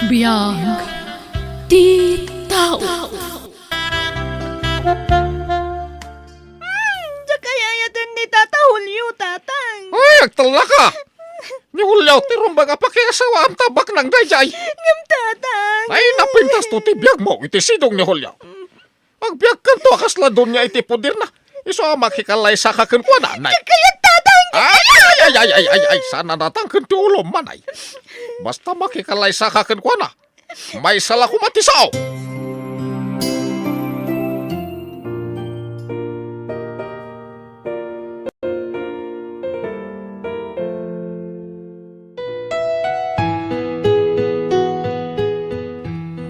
Biyang di tao. Diya kaya yatan ni Tata Julio, tatang. Ay, agtala ka! Ni Hulyaw, tirong baga pakiasawa ang tabak ng dayjay. Ngam, tatang. Ay, napintas to tibiyag mo, iti sidong ni Hulyaw. Agbiag kan to, akasla doon niya iti pudir na. Iso ang makikalay sa kakin ko nanay. Kaya tatang. Ay, sana natang kan ti ulom manay. Basta makikalay sa kakin ko na. May sala ko matisaw.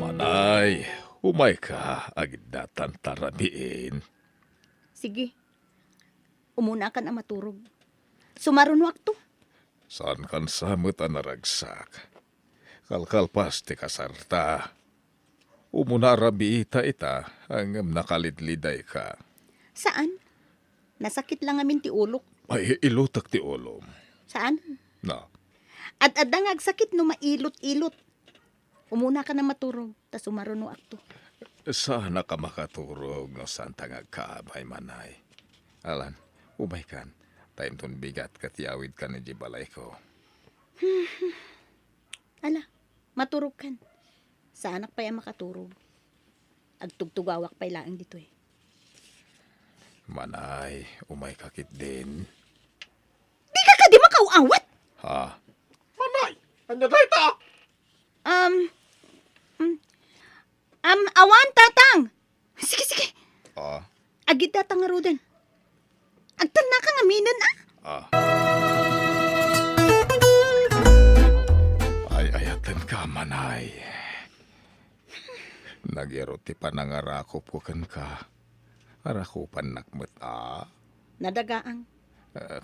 Manay, umay ka, agid datan tarabiin. Sige. Umuna ka na maturog. Sumarunwak to. Saan kan samot ang naragsak? Kalkalpas ti kasarta. Umuna rabi ita hanggang nakalidliday ka. Saan? Nasakit lang amin ti ulok. Ay ilutak ti ulom. Saan? Na, At adang agsakit no mailot-ilot. Umuna ka na maturog. Tas sumarunwak to. sana ka makaturog no santa nga kaabay manay. Alan, umay kan. Time ton bigat katiyawid ka ni Jibalay ko. Ala, maturog kan. Sa anak pa yan makaturog. Agtugtugawak pa ilaan dito eh. Manay, umay kakit din. Di ka di makauawat! Ha? Manay, anya day ta? Awan, tatang! Sige. Ah, Agit tatang nga rodan. Agtana ka nga minan ah! ah. Ay, ayatan ka, manay. Nagyaro ti panangarakop ko kan ka. Arakupan nakmet Nadagaang.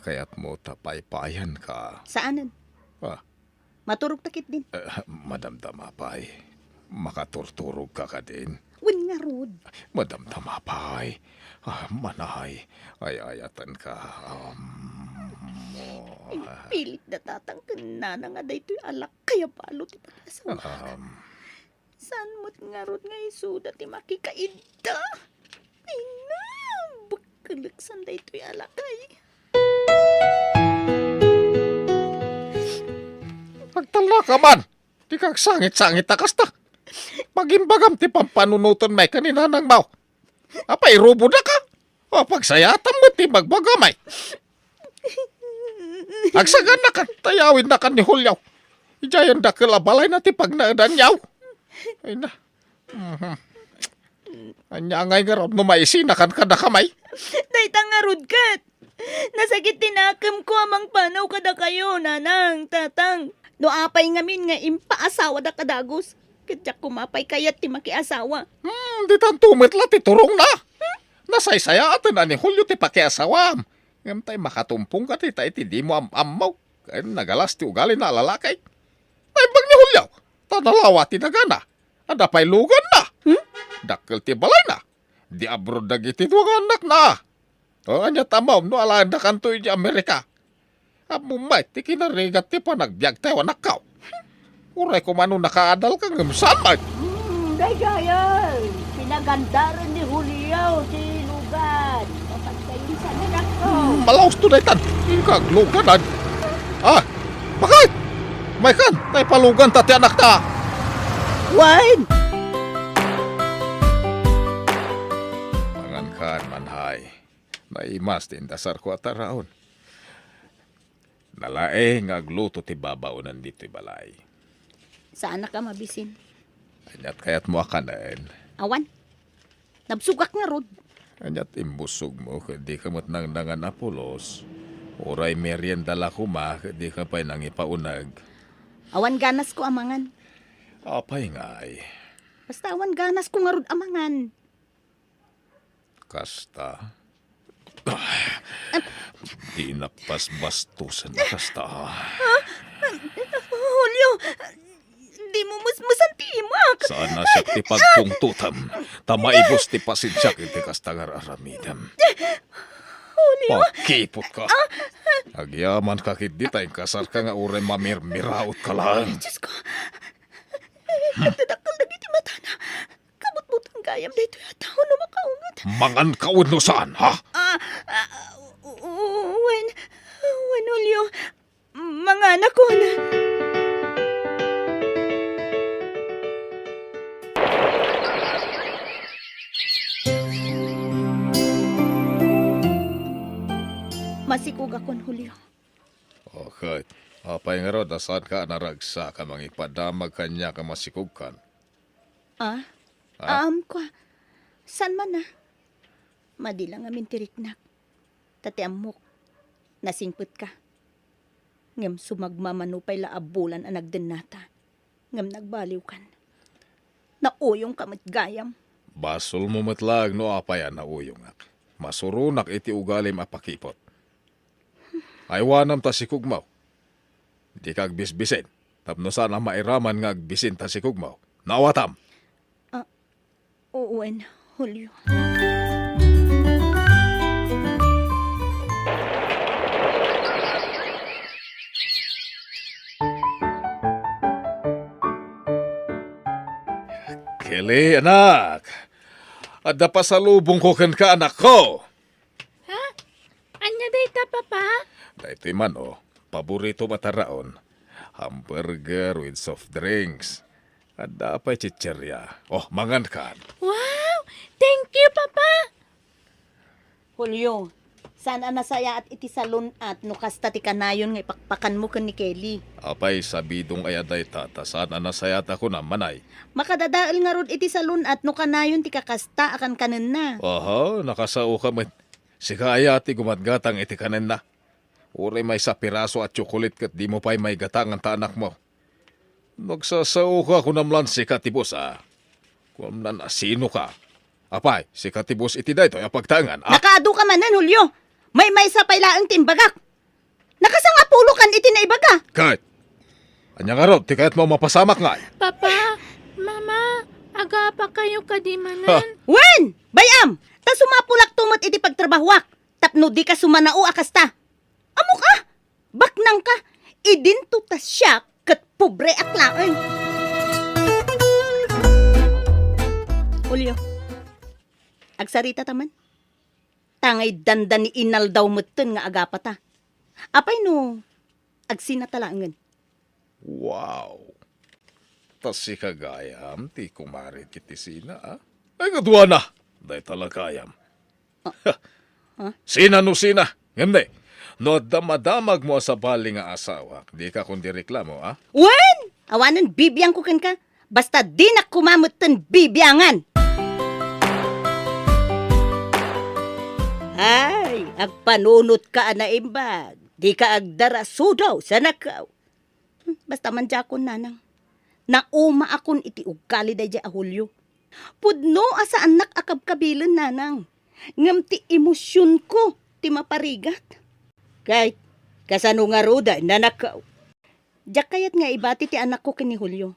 Kaya't mo tapay-payan ka. Saanan? Ah, Maturog takit din. madamdama pay. Makaturturog ka ka din. Win nga rod. Madamdama pay. Manay, ay ayatan ka. Pilit na tatang kanana nga daytoy alak kaya palo ti pag-asawa. Saan mo't nga rod nga isuda ti makikaida? Ay na, bagkalaksan daytoy alakay. Pagtala ka man. Di kag sangit-sangit akasta. Pagimbagam ti pampanunuton may kanina nang mau. Apay rubo na ka. O pagsayatan mo ti magbagamay. Agsagan na ka. Tayawin na ka ni Hulyaw. Ijayan da kalabalay na ti pagnaadan yaw. Ay na. Anya ngay nga raw numaisi na kan kada kamay. Daytang nga rod kat. Nasakit tinakam ko amang panaw kada kayo, nanang, tatang. No apay ngamin nga impaasawa da kadagos. Katyak kumapay kayat ti makiasawa. Di tan tumitla ti turong na. Nasaysaya atin na ni Hulyo ti pakiasawam. Ngam tay makatumpong ka ti tay ti di mo amaw. Kaya nagalas ti ugali na lalakay. Tay bag ni Hulyaw. Tanalawa ti nagana. Ada pa'y lugan na. Dakkel ti balay na. Di abroad dagiti duwag anak na. O anya tamaw no alanda kanto di Amerika. Amumay ti kinarigat ti panagbiag tayo anak kao. Uray ko mano nakaadal ka ngam samay. Gayayay! Pinagandaran ni Julio si Lugan. Papagkayin sa nanak ko. Malaos to daytan. Ikaglugan ad. Bakit? May kan, tay palugan tati anak ta. Wine! Mangan kan manhay. Naimas din dasar ko ataraon. Nalae ngagluto ti babaunan dito balay. Saan ka mabisin? Anyat kayat mo akanan. Awan? Nabsugak nga rod. Anyat imbusog mo, di ka matnang nangan apulos. Oray merienda la kuma, di ka pa'y nangipaunag. Awan ganas ko amangan. Apay nga'y, Basta awan ganas ko nga rod amangan. kasta. Di napasbastusan na kasta. Julio, di mo musmusan timak. Sana siya ti pagtungtutam. Tamaibos ti pasinsyak iti kastangar aramidam. Julio, Pagkipot ka. Agyaman kakit di tayong kasar ka nga uray mamirmiraot ka lang. Diyos ko. Nagdadakal na iti mata na. Kabut-butang gayam dito yung tao na makaungat. Mangan kaon no saan, ha? When Julio, mga anak ko na. Masikog akon, Julio. Okay. Apay nga rod, saan ka naragsa ka mga ipadamag kanya ka masikog kan? Kwa, san man na? Madilang amin tiriknak. Tati amok, nasingput ka. Ngam sumagmamanupay la abulan ang nagdenata. Ngam nagbaliw kan. Nauyong kamit gayam. Basol mo matlag no apayan na uyong ak. Masurunak iti ugalim apakipot. Aywanam ta si kugmaw. Di kag bisbisin. Tapno sana mairaman nga agbisin ta si kugmaw. Nawatam. Uwen, Julio. Kili, anak. Adda pa sa lubong ko kan ka, anak ko. Ha? Anya data, papa? Dahito man, paborito mataraon. Hamburger with soft drinks. Adda pa chicherya. Mangan kan. Wow! Thank you, papa! Julio, sana nasaya at iti salon at no kasta ti kanayon nga ipakpakan mo kan ni Kelly. Apay sabidong ayaday tata. Sana nasayat ako na manay. Makadadaal nga rod iti salon at no kanayon ti kakasta akan kanen na. Aha, nakasao ka man. Sika ayati gumatgatang iti kanen na. Uri may sa piraso at tsukulit kat di mo pa'y may gatang ang tanak mo. Nagsasao ka kung namlan si Katibos, Kung nan sino ka. Apay, si Katibos iti dayto ay pagtangan, Nakaado ka manan, Julio. May sa pailaang timbagak. Nakasangapulo kan iti na ibaga. Kahit. Anya nga rod, ti kahit mo mapasamak nga. Papa, mama, aga pa kayo kadimanan. Wen! Bayam! Ta sumapulak tumot iti pagtrabahuak. Tapno di ka sumanao akasta. Amo ka! Baknang ka! Idinto ta siya kat pobre aklaen. Julio, agsarita taman. Tangay dandan ni inal daw mutten nga agapata. Apay no, agsinatalangan. Wow. Tas si kagayam, ti kumarit kiti sina, Ay gadwa na. Day talagayam. Sina no sina. Ngande. No damadamag mo sa bali nga asawa. Di ka kundi reklamo, Wen! Awanan bibiyang kukan ka. Basta di na kumamutten bibiyangan. Ay, agpanunot ka na imbag. Di ka agdarasudaw sa nakaw. Basta man jakon nanang. Nauma akon iti ugali da dya Julio. Pudno asa anak akabkabilan nanang. Ngam ti emosyon ko ti maparigat. Kahit kasano nga roda na nakaw. Diyak kayat nga ibati ti anak ko kini Julio.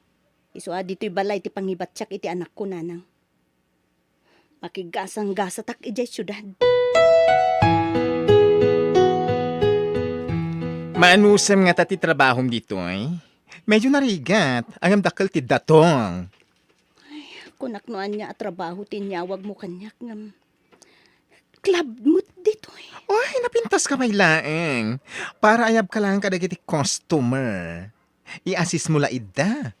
Iso dito'y balay ti pangibatsak iti anak ko nanang. Makigasang-gasa tak ijay syudad. Maanusam nga tati trabahom dito Medyo narigat. Ang dakal ti datong. Kunaknoan niya at trabaho tinyawag mo kanyak ngam. Club mo't dito Oy, napintas ka may laeng. Para ayab ka lang kadagiti customer. I-assist mo la ida.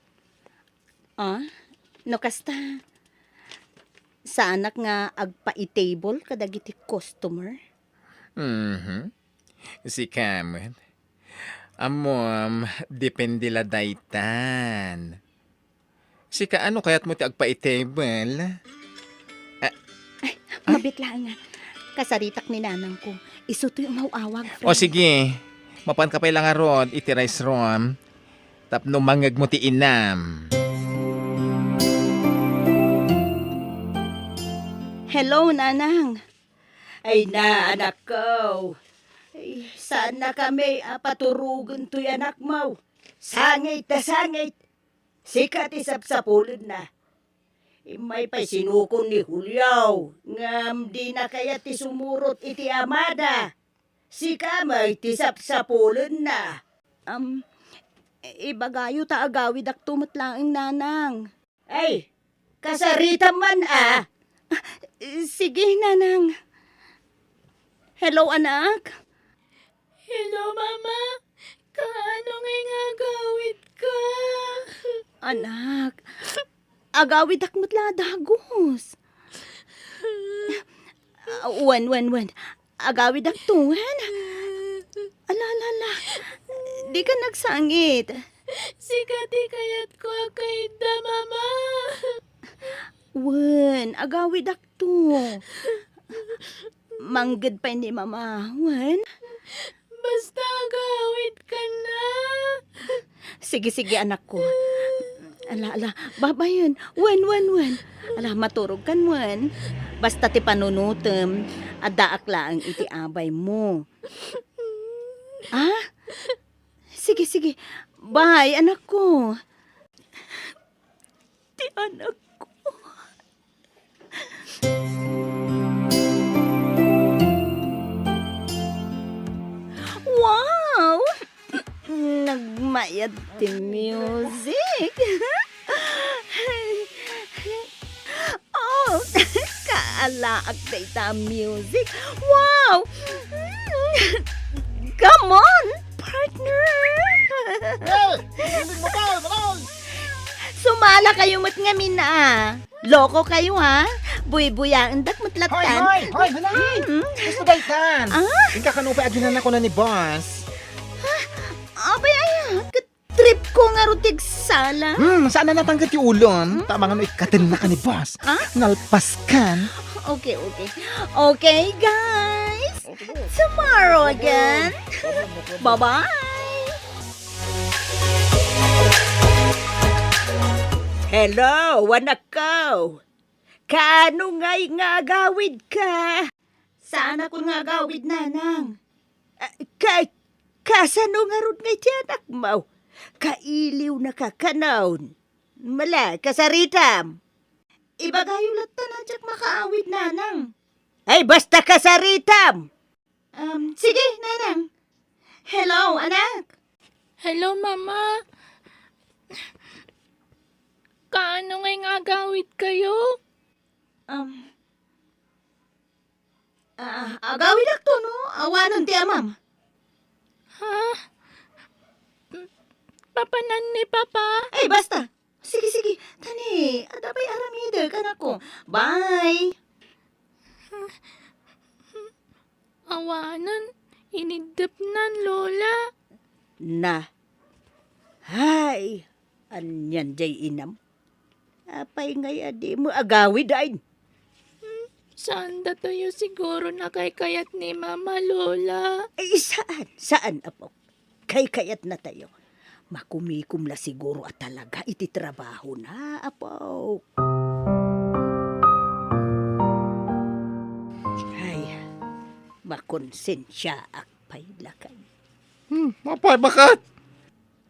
No kasta. Sa anak nga agpa-i-table kadagiti customer. Si Cameron. Amom, depende la daytan. Si kaano kayat mo ti agpa-table? Mabitla nga. Kasaritak ni nanang ko. Iso to yung mauawag. O sige, mapan ka pa lang rod, iti rice rom. Tapno mangag mo ti inam. Hello, nanang. Ay na, anak ko. Ay, saan na kami paturugan to'y anak mo? Sangit na sangit. Sikat isap-sapulid na. May pa'y sinukon ni Julio. Ngam di na kaya ti sumurot iti amada. Sika may tisap-sapulid na. Ibagayo ta agawid ak tumutlaang nanang. Ay, kasarita man ah. Sige, nanang. Hello, anak. Hello, Mama. Kaano ngay nga gawid ka? Anak, agawid ak mutla dagos. Wan. Agawid ak tuwan. Ala. Di ka nagsangit. Sikati kayat ko kay da, Mama. Wan, agawid ak to. Manggad pa ni mama. Wan. Basta gawid ka na. Sige, anak ko. Ala, babayan. Wan. Ala, maturog kan, wan. Basta ti panunutem, adaak laang iti abay mo. Ah? Sige. Bye, anak ko. Ti anak ko. Wow! Nagmayad ti music. Oh, kaalaag na ita music. Wow! Come on, partner! Sumala kayo mo't ngamin na. Loko kayo ha? Buy-buyaan dak mutlatan. Hoy, balay! Gusto daytan? Ah? Ika kanupay aginan ako na ni boss. Abay ay, trip ko nga rutig sala. Saan na natanggat yung ulon? Tama nga no, ikatin na ka ni boss. Ah? Nalpas kan. Okay. Okay, guys. Tomorrow again. Bye-bye. Hello, anak ko. Kaano nga'y nga gawid ka? Saan ako nga gawid, nanang? Kasano nga rod nga'y tiyanak mo? Kailiw na kakanawon. Mala, kasaritam. Ibagayo lahat na nadyak makaawid, nanang. Ay, basta kasaritam! Sige, nanang. Hello, anak. Hello, Mama. Kaano ngay nga gawid kayo? Agawid ak to, no? Awanon ti amam. Ha? Papanan ni Papa? Ay, basta. Sige. Tani, adabay aramida ka na ko. Bye. Awanan, inidapnan, Lola. Na. Hay, anyan jay inam. Apay ngay adi mo agawid ay. Saan tayo siguro nakayakayat ni Mama, Lola? Ay, saan apo? Kayat na tayo. Makumikum la siguro at talaga iti trabaho na, apo. Ay, makonsensya akpay lakay. Mapay, bakat?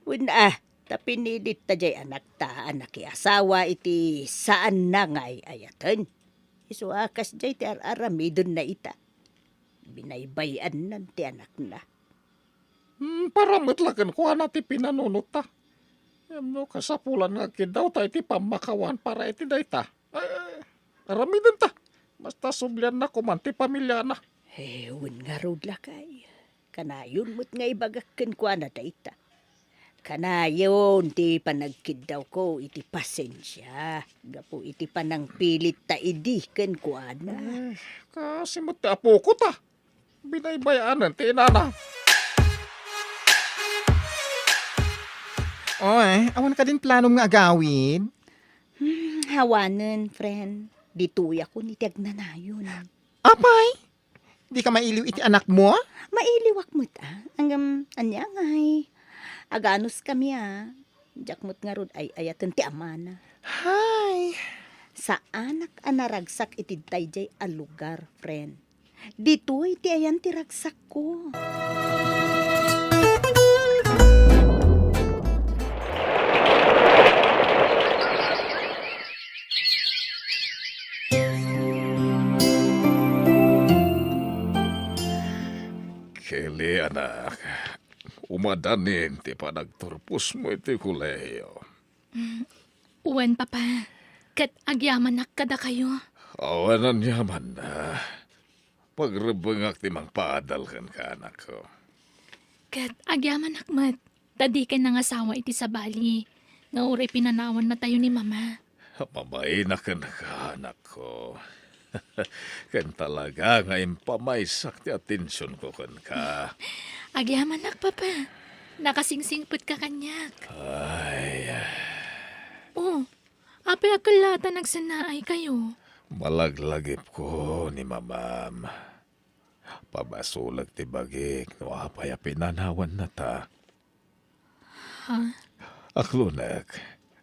Una, tapinilit ta jay anak ta, anak asawa iti saan na ngay ayatan. Iso akas jay ti aramidon na ita. Binaybayan nan ti anak na. Para matlagan ko ti pinanunot ta. No, kasapulan nga kidaw ta iti pamakawan para iti dayta. Aramidan ta. Basta sublian na kuman ti pamilya na. Ewan nga rod lakay. Kanayon mo't nga ibagakin ko na dayta. Kanayon ti panagkidaw ko iti pasensya. Gapo iti panang pilit ta idiken ko ana. Kasi mo ti apo ko ta. Binaybayanan ti inana. Oy, awan ka din planom nga agawin. Hawanen, friend. Dituya ko ni Tiagnanayon. Apay, di ka mailiw iti anak mo? Mailiwak mo ta. Anya ngay. Aganos kami Jakmut nga rod ay ayatan ti amana. Hay. Sa anak anaragsak iti dayjay a lugar, friend. Dito iti ayan ti ragsak ko. Kili, anak. Umadanin ti pa nagturpos mo iti kuleyo. Uwan, papa. Kat agyamanak kada kayo. Awanan yaman na. Pagrebengak ti mang paadal kan ka anak ko. Kat agyamanak mat. Tadi ka nang asawa iti sa bali. Nga uri pinanawan na tayo ni mama. Mamay na ka anak ko. Kan talaga nga impamaysak ti atensyon ko kan ka. Agyamanak, papa. Nakasingsingput ka kanyak. Ay, Oh, apay akalata nagsanaay kayo. malaglagip ko ni mamam. Pabasulag ti bagik no apay a pinanawan na ta. Ha? Aklunak,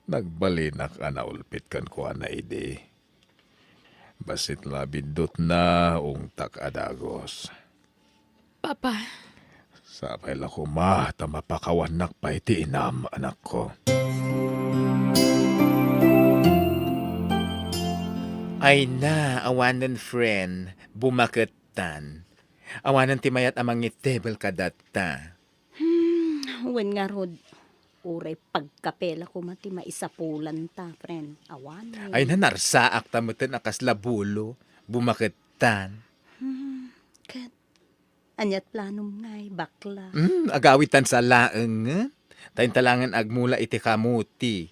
nagbalinak anaulpit kan ko na idi. Basit labindot na ungtak adagos. Papa, Sapay la ko ta mapakawanak pa iti inam anak ko. Ay na, awanan friend, bumaketan. Awanan ti mayat amang itebel kadata. Wen nga rod, uray pagkapela ko mati maisapulan ta, friend. Awan. Ay na, narsaak tamutin akas labulo, bumaketan. Kat, anyat planom ngay, bakla. Agawitan sa laeng. Tayin talangan agmula iti kamuti.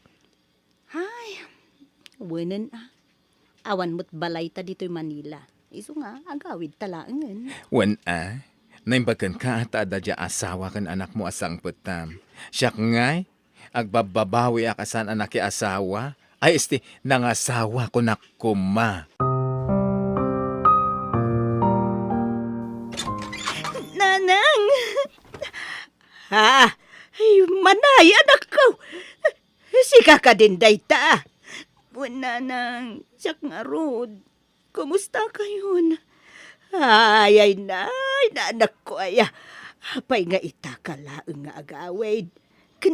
Hay, wenen awan mo't balay ta dito'y Manila. Iso nga, agawid talaangan. Wan naimbagan ka at adadya asawa kan anak mo asang putam. Siyak ngay, agbababawi akasan anak ki asawa. Ay esti, nangasawa ko na kuma. Nanang! Ha? Ay, manay, anak ko! Sika ka din day ta. Nanang, siyak nga rod. Kumusta kayon? Ay, anak ko ay. Apay nga itakalaang nga agawid.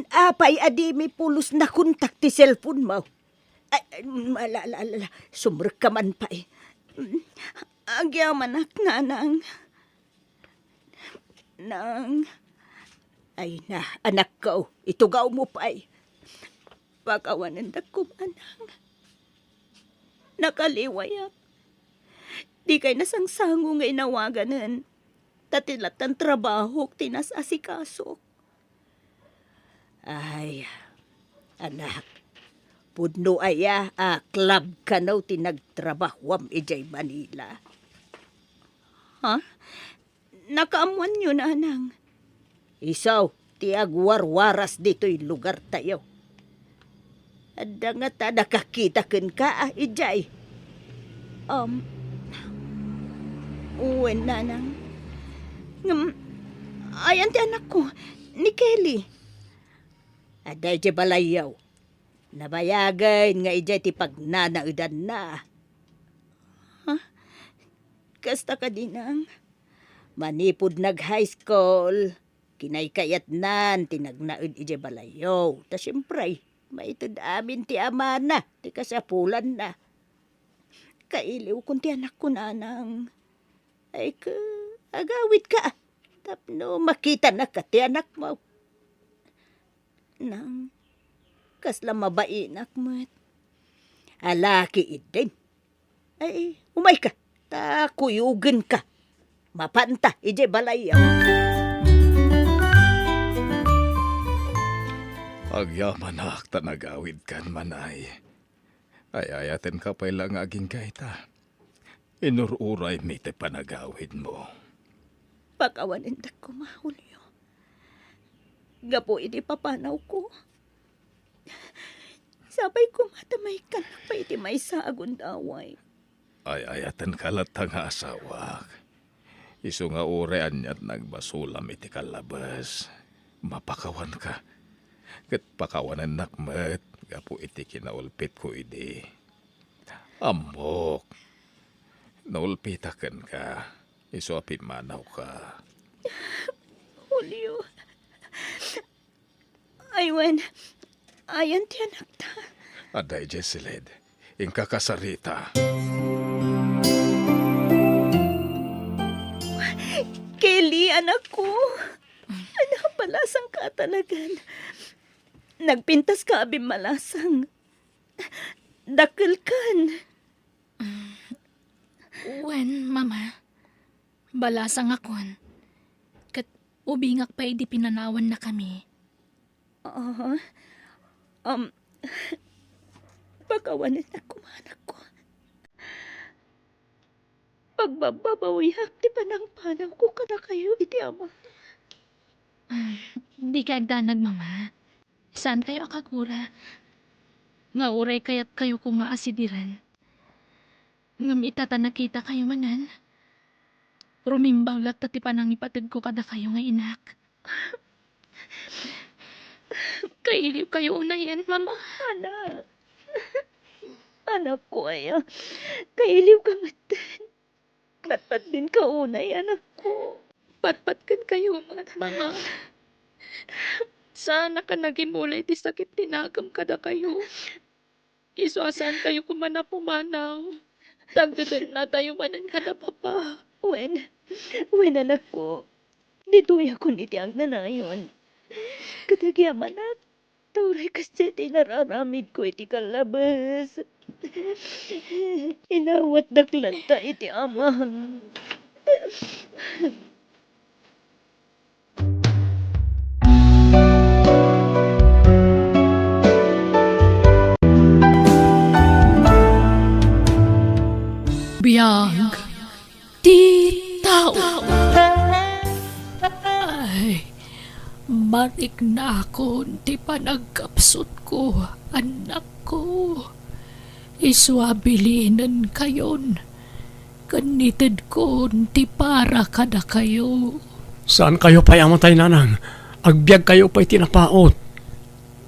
Apay adi may pulos na kontak ti cellphone mo. Ay, malala, sumrek ka man pa eh. Agyaman ak, nanang. Nang, ay na, anak ko, itugaw mo pa eh. Pakawanan da ko, anang. Nakaliwayak. Di kay nasangsango nga inawaganan. Tatilatan trabaho tinas asikasok. Ay, anak. Pudno aya, club ka naw tinagtrabahwam ijay Manila. Ha? Nakaamuan yun, anang. Isaw, tiagwarwaras dito'y lugar tayo. Adda nga ta nakakita ken ka, ijay. Uwen, nanang. Ayan ti anak ko, ni Kelly. Aday di balayaw. Nabayagan nga ijay ti pagnanaudan na. Ha? Kasta ka dinang. Manipod nag-high school. Kinaykayat nan, tinagnaud ijay balayaw. Ta siyempre, maitud amin ti amana, ti kasapulan na. Kailiw kung ti anak ko, nanang. Ay ka, agawid ka. Tapno makita na ka ti anak mo. Nang, kasla mabainak mo. Alaki idin. Ay, umay ka. Ta kuyugan ka. Mapanta, ije balayaw. Agyaman ak tanagawid kan manay. Ay ayaten ka pa ilang aging kaita. Inururay mi te panagawid mo. Pakawanin da ko, Mahulyo. Gapo iti papanaw ko. Sabay ko matamay ka na pa iti may sagun daway. Ay ayaten kalatang asawak. Isu nga urean niya't nagbasulam iti kalabas. Mapakawan ka. Kat pakawanan nakmet. Gapo iti kinaulpit ko idi. Amok. Naulpitakan ka. Isu api manaw ka. Julio. Aywan. Ayan ti anak ta. Aday Jesseled. Ingka kasarita. Kelly, anak ko. Anak pa malasang ka talagan. Nagpintas ka abi malasang. Dakil kan. Wen, mama. Balasang akon. Kat ubingak pa di pinanawan na kami. Pagawanan ako, anak ko. Pagbababawiyak, di ba nang panang ko kada kayo, iti ama. Di ka agdanag, mama. Saan kayo akagura? Nga uray kaya't kayo kung maasidiran. Ngam itata nakita kayo manan. Rumimbaw lat tati panang ipatid ko kada kayo nga inak. Kailip kayo unayan, mama. Anak. Anak ko ay, kailiw ka matan. Patpat din ka unay, anak ko. Patpatkan kayo, mga. Sana ka nagimulay ti sakit tinagam kada kayo. Isuasan kayo kumana pumanaw. Tagdadan na tayo manan kada papa. Wen, anak ko. Dito ako niti ang nanayon. Katagyaman na, turay kasi tinararamid ko iti kalabas. Inawat daklanta iti amahan. Biyag. Di tao. Ay, marik na ako di pa nagkapsot ko, anak ko. Iswabilinan kayon. Kanitid ko di para kada kayo. Saan kayo pa'y amatay, nanang? Agbyag kayo pa'y tinapaot.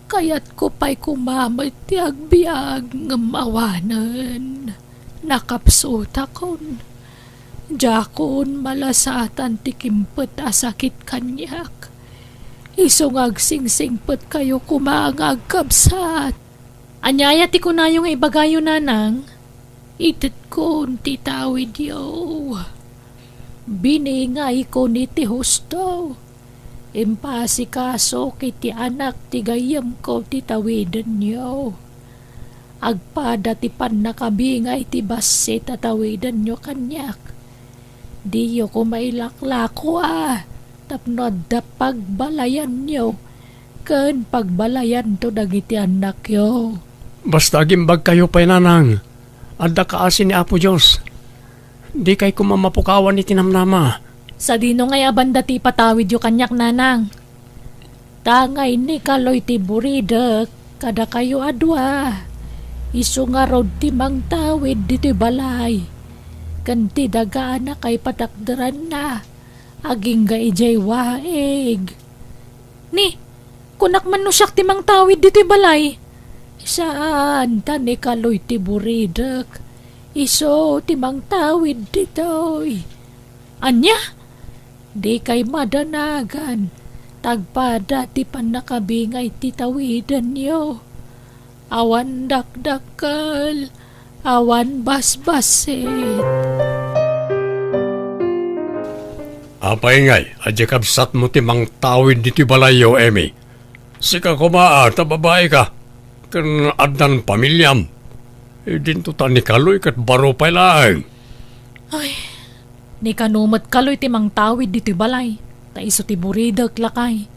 Kaya't ko pa'y kumamit ti agbiag ng mawanan. Nakapsot akon. Jakon malasatan ti kimpet asakit kanyak. Isungag sing-singpet kayo kumangag kabsat. Anyaya ti kunayong ibagayo nanang. Itit ko ti tawid yo. Biningay ko ni ti husto. Impasikaso kiti anak ti gayam ko ti tawidan yo. Agpada ti pan nakabingay ti base tatawidan nyo kanyak. Di yo ko mailaklako tapno da pagbalayan nyo. Ken pagbalayan to dagiti anak yo. Basta gimbag kayo pa'y, nanang. Adda kaasin ni Apo Diyos. Di kay kumamapukawan ni tinamnama. Sa dino ngay abanda ti patawid yo kanyak nanang. Tangay ni kaloy ti buridek kada kayo adwa. Isu nga rod ti mang tawid diti balay. Kanti dagaan na kay patakdaran na. Aging ga ijay waeg. Ni, kunak man no siyak ti mang tawid diti balay. Saan tani kaloy ti buridek. Iso ti mang tawid ditoy. Anya? Di kay madanagan. Tagpada ti panakabingay ti tawidan yo. Awan dakdakal, awan basbasit. Apay ngay, adya kabsat mo ti mang tawid diti balayo, Emi. Sika kumaa, babae ka. Kan adnan pamilyam. Dinto ta ni kaloy kat baro pa'y laeng. Ay, ni kanumat kaloy ti mang tawid diti balay. Ta iso ti buridag lakay.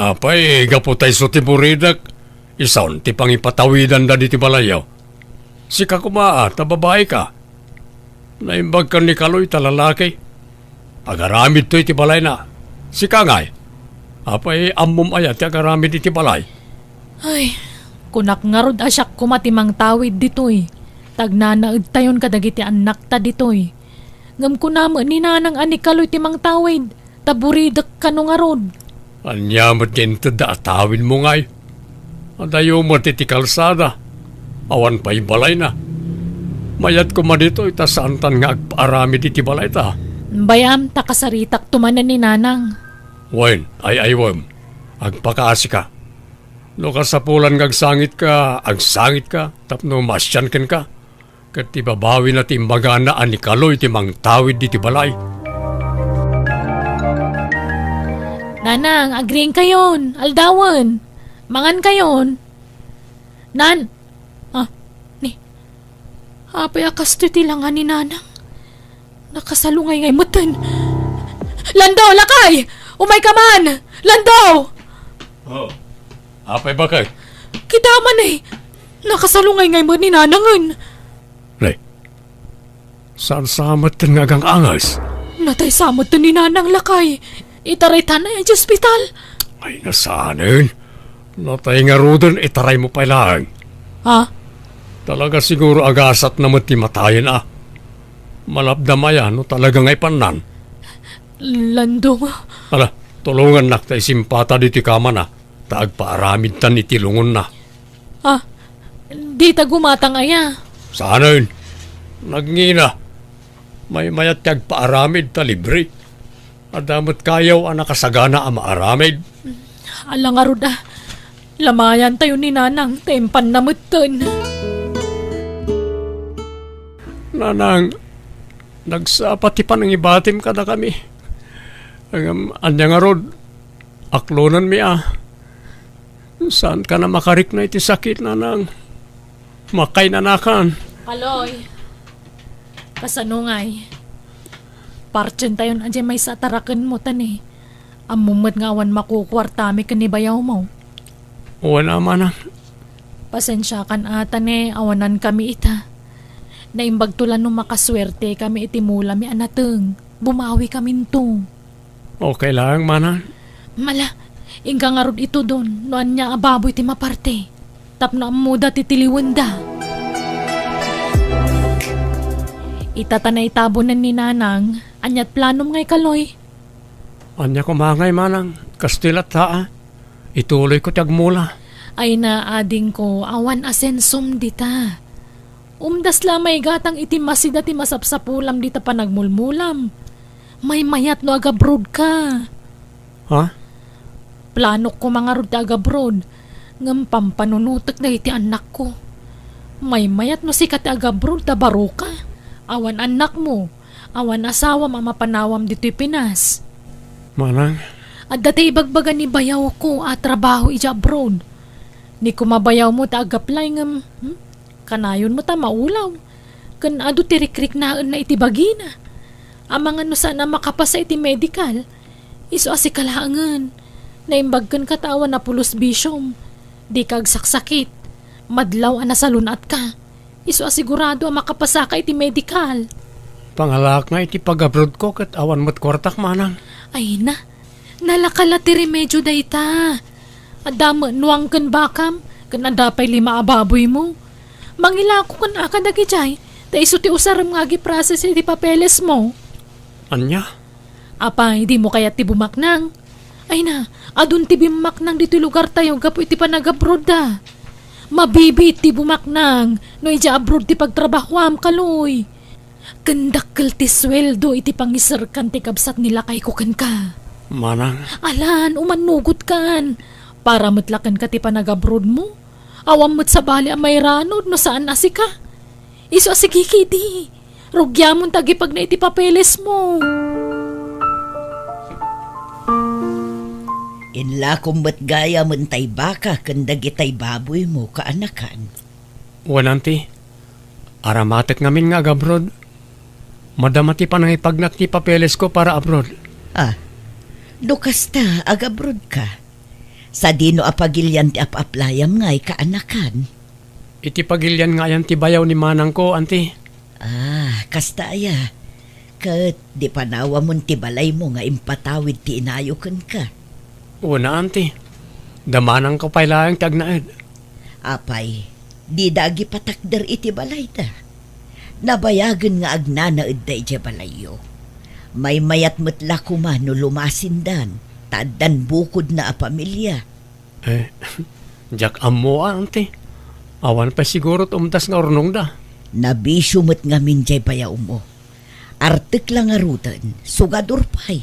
Apay, gaputay so ti buridak. Isaon ti pangipatawidan da diti balayo. Sika kumaa, babae ka. Naimbag ka ni kaloy talalaki. Agaramid to iti balay na. Sika ngay. Apay ammom ayat ti agaramid iti balay. Ay, kunak nga rod asyak kumatimang tawid ditoy. Tagnanaad tayon kadagiti anak ta ditoy. Ngam ko naman ni nanang ani kaloy timang tawid. Taburidak ka no nga rod. Anyamat ginto da atawid mo ngay. Adayo mo ti kalsada. Awan pa'y balay na. Mayat ko man dito itasantan nga agpaarami iti balay ta. Bayam, takasaritak tumanan ni nanang. Wen, ay wem. Agpakaasi ka. No kasapulan agsangit ka, tapno masyan ken ka. Kat ibabawi na timbagana ani kaloy ti mang tawid di ti balay. Nanang, agreeing kayon. Aldawan. Mangan kayon. Nan. Ni. Apay akas titilangan ni Nanang. Nakasalungay ngay mutan. Lando, lakay! Umay ka man! Lando! Oh, apay ba kay? Kita man eh. Nakasalungay ngay mo ni Nanangan. Lay, saan samat nga gang angas? Natay samot to ni Nanang lakay. Itaray tanay ang hospital. Ay, nasanin. Natay nga rodon, itaray mo pa lang. Ha? Talaga siguro agasat na mati matayin Malabdamaya no talaga ngay panan. Lando nga. Ala, tulungan nak tay simpata diti kama na. Taag paaramid tan itilungon na. Di ta gumatang aya. Sana yun. Nagngina. May mayat tiyag paaramid ta libre. Adamot kayaw ang nakasagana ang maaramid. Alang aruda. Lamayan tayo ni Nanang. Tempan na mutan. Nanang, nagsapati pa ng ibatim ka na kami. Anya nga rod, aklonan mi Saan ka na makarik na iti sakit, Nanang? Makay nanakan. Kaloy. Kasanungay. Parchen tayo na may satarakan mo tani. Amumad nga awan makukwartami kanibayaw mo. Wala Manang. Pasensya kan ata ni awanan kami ita. Naimbag tulan nung makaswerte kami itimula mi anateng. Bumawi kami to. Okay lang, Manang. Mala, ingka nga rod ito doon. Noan niya ababoy ti maparte. Tapno ang muda titiliwanda. Itatanay tabunan ni Nanang. Anyat planom ngay kaloy. Anya kumangay, Manang. Kastilat taa. Ituloy ko tiyag mula. Ay na ading ko awan asensum dita. Umdas lamay gatang iti masida ti masapsapulam dita pa nagmulmulam. May mayat no agabrod ka. Ha? Plano ko mga rod agabrod. Ngam pampanunutok na iti anak ko. May mayat no si kati agabrod ta baro ka. Awan anak mo. Awan asawa mamapanawam dito Pinas. Manang, At dati ibagbagan ni bayaw ko at trabaho ija abroad. Ni kumabayaw mo ta agaplay ngam. Kanayon mo ta maulaw. Kan ado tirikrik na iti bagina. Amang ano sana makapasa iti medical. Iso asi kalaangan. Naimbagkan katawan na pulos bisyom. Di kag saksakit. Madlaw ana salunat ka. Iso asigurado ang makapasa ka iti medical. pangalak nga iti pag-abroad ko kat awan mo't kwartak, Manang. Ay na. Nalakala ti remedyo dayta. Adama nuang kan bakam. Kan adapay 5 ababoy mo. Mangilako kan akadagi jay. Ta iso ti usaram nga giprases iti papeles mo. Anya? Apay, di mo kaya ti bumaknang. Ay na, adun ti bimaknang dito lugar tayo gapo iti panag-abroad da. Mabibit ti bumaknang, no ija abroad ti pagtrabahoam kaloy. Kandakkel ti sweldo iti pangisarkan ti kabsat nila kay kukan ka. Manang, Alan, umanugot kan. Para mutlakan ka ti panag-abroad mo. Awam mo't sa bali ang may ranod no saan asi ka. Iso asigiki di. Rugyamon tagi pag na iti papeles mo. Inla kumbat gaya man tay baka kandag itay baboy mo kaanakan. wananti. Aramatek ngamin nga abroad. Madamati pa nang ipagnak ti papeles ko para abroad. Dukas ta, agabrod ka. Sa dino apagilyan ti ap-aplayam ngay kaanakan. Iti pagilyan nga yan ti bayaw ni Manang ko, anti. Kasta aya. Kat di panawa mon ti balay mo nga impatawid ti inayokan ka. Una, anti. Damanang ko pailayang tagnaed. Apay, di dagi patakder iti balay da. Nabayagan nga agnanaed da iti balayo. May mayat mutla kuma no lumasindan. Tadan bukod na a pamilya. Jak amo, anti. Awan pa siguro umtas nga ornong da. Nabisyo mo't nga minjay bayaw mo. Artik lang nga rutan, sugador pa'y.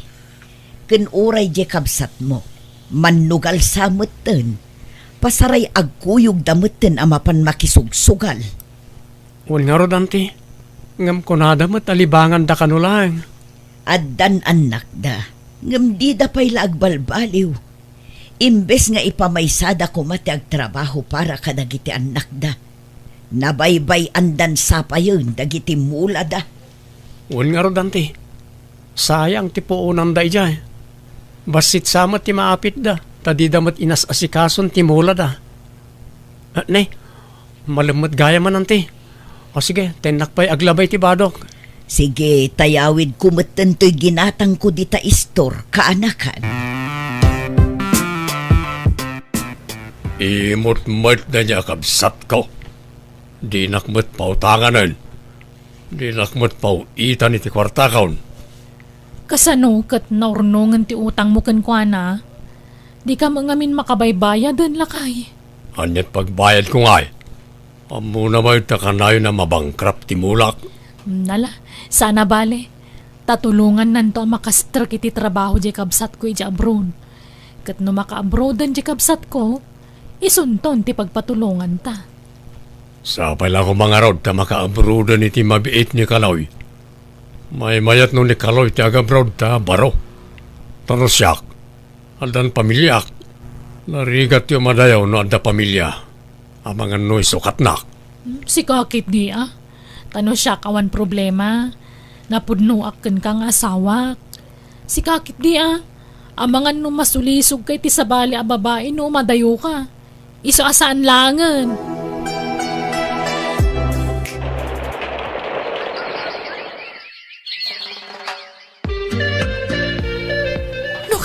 Ken oray je kabsat mo. Manugal samot ten. Pasaray agkuyog damot ten amapan makisugsugal. Wan nga rod, anti. Ngam ko nadamat alibangan da kanulang. Addan anak da. Ngam di da pa'y laagbalbaliw. Imbes nga ipamaysada ko mati ag trabaho para kadagiti anak da. Nabaybay andan sa pa yun, dagiti mula da. Wan nga ro, Dante. Sayang ti puunan da ijay. Basit samat ti maapit da. Tadi damat inas asikason ti mula da. Nay, malamot gaya man, Dante. O sige, tenak pa'y aglabay ti badok. Sige, tayawid kumatan to'y ginatang ko dita istor, kaanakan. Imot-mot na niya kabsat ko. Di nakmat pautanganan. Di nakmat pauitan iti kwartakaon. Kasano kat naurnungan ti utang mo kan kwa na? Di ka mangamin makabaybayadan lakay. Anyat pagbayad ko ngay. Amo na may takanayo na mabangkrap ti mulak. Nala, sana bale. Tatulungan nanto ang makastrak iti trabaho di kabsat ko iti abroad. Kat no maka-abroadan di kabsat ko, isunton ti pagpatulungan ta. Sa pala ko mga rod ta maka-abroadan iti mabiit ni Kaloy. May mayat no ni Kaloy ti agabroad ta baro. Tano siyak. Aldan pamilyak. Narigat yung madayaw no adda pamilya. Amangan no isukat na. Si kakit di ah. Tano siya kawan problema. Napudno akin kang asawa. Si kakit di ah. Amangan no masulisog kay ti sabali a babae no madayo ka. Iso asaan langan.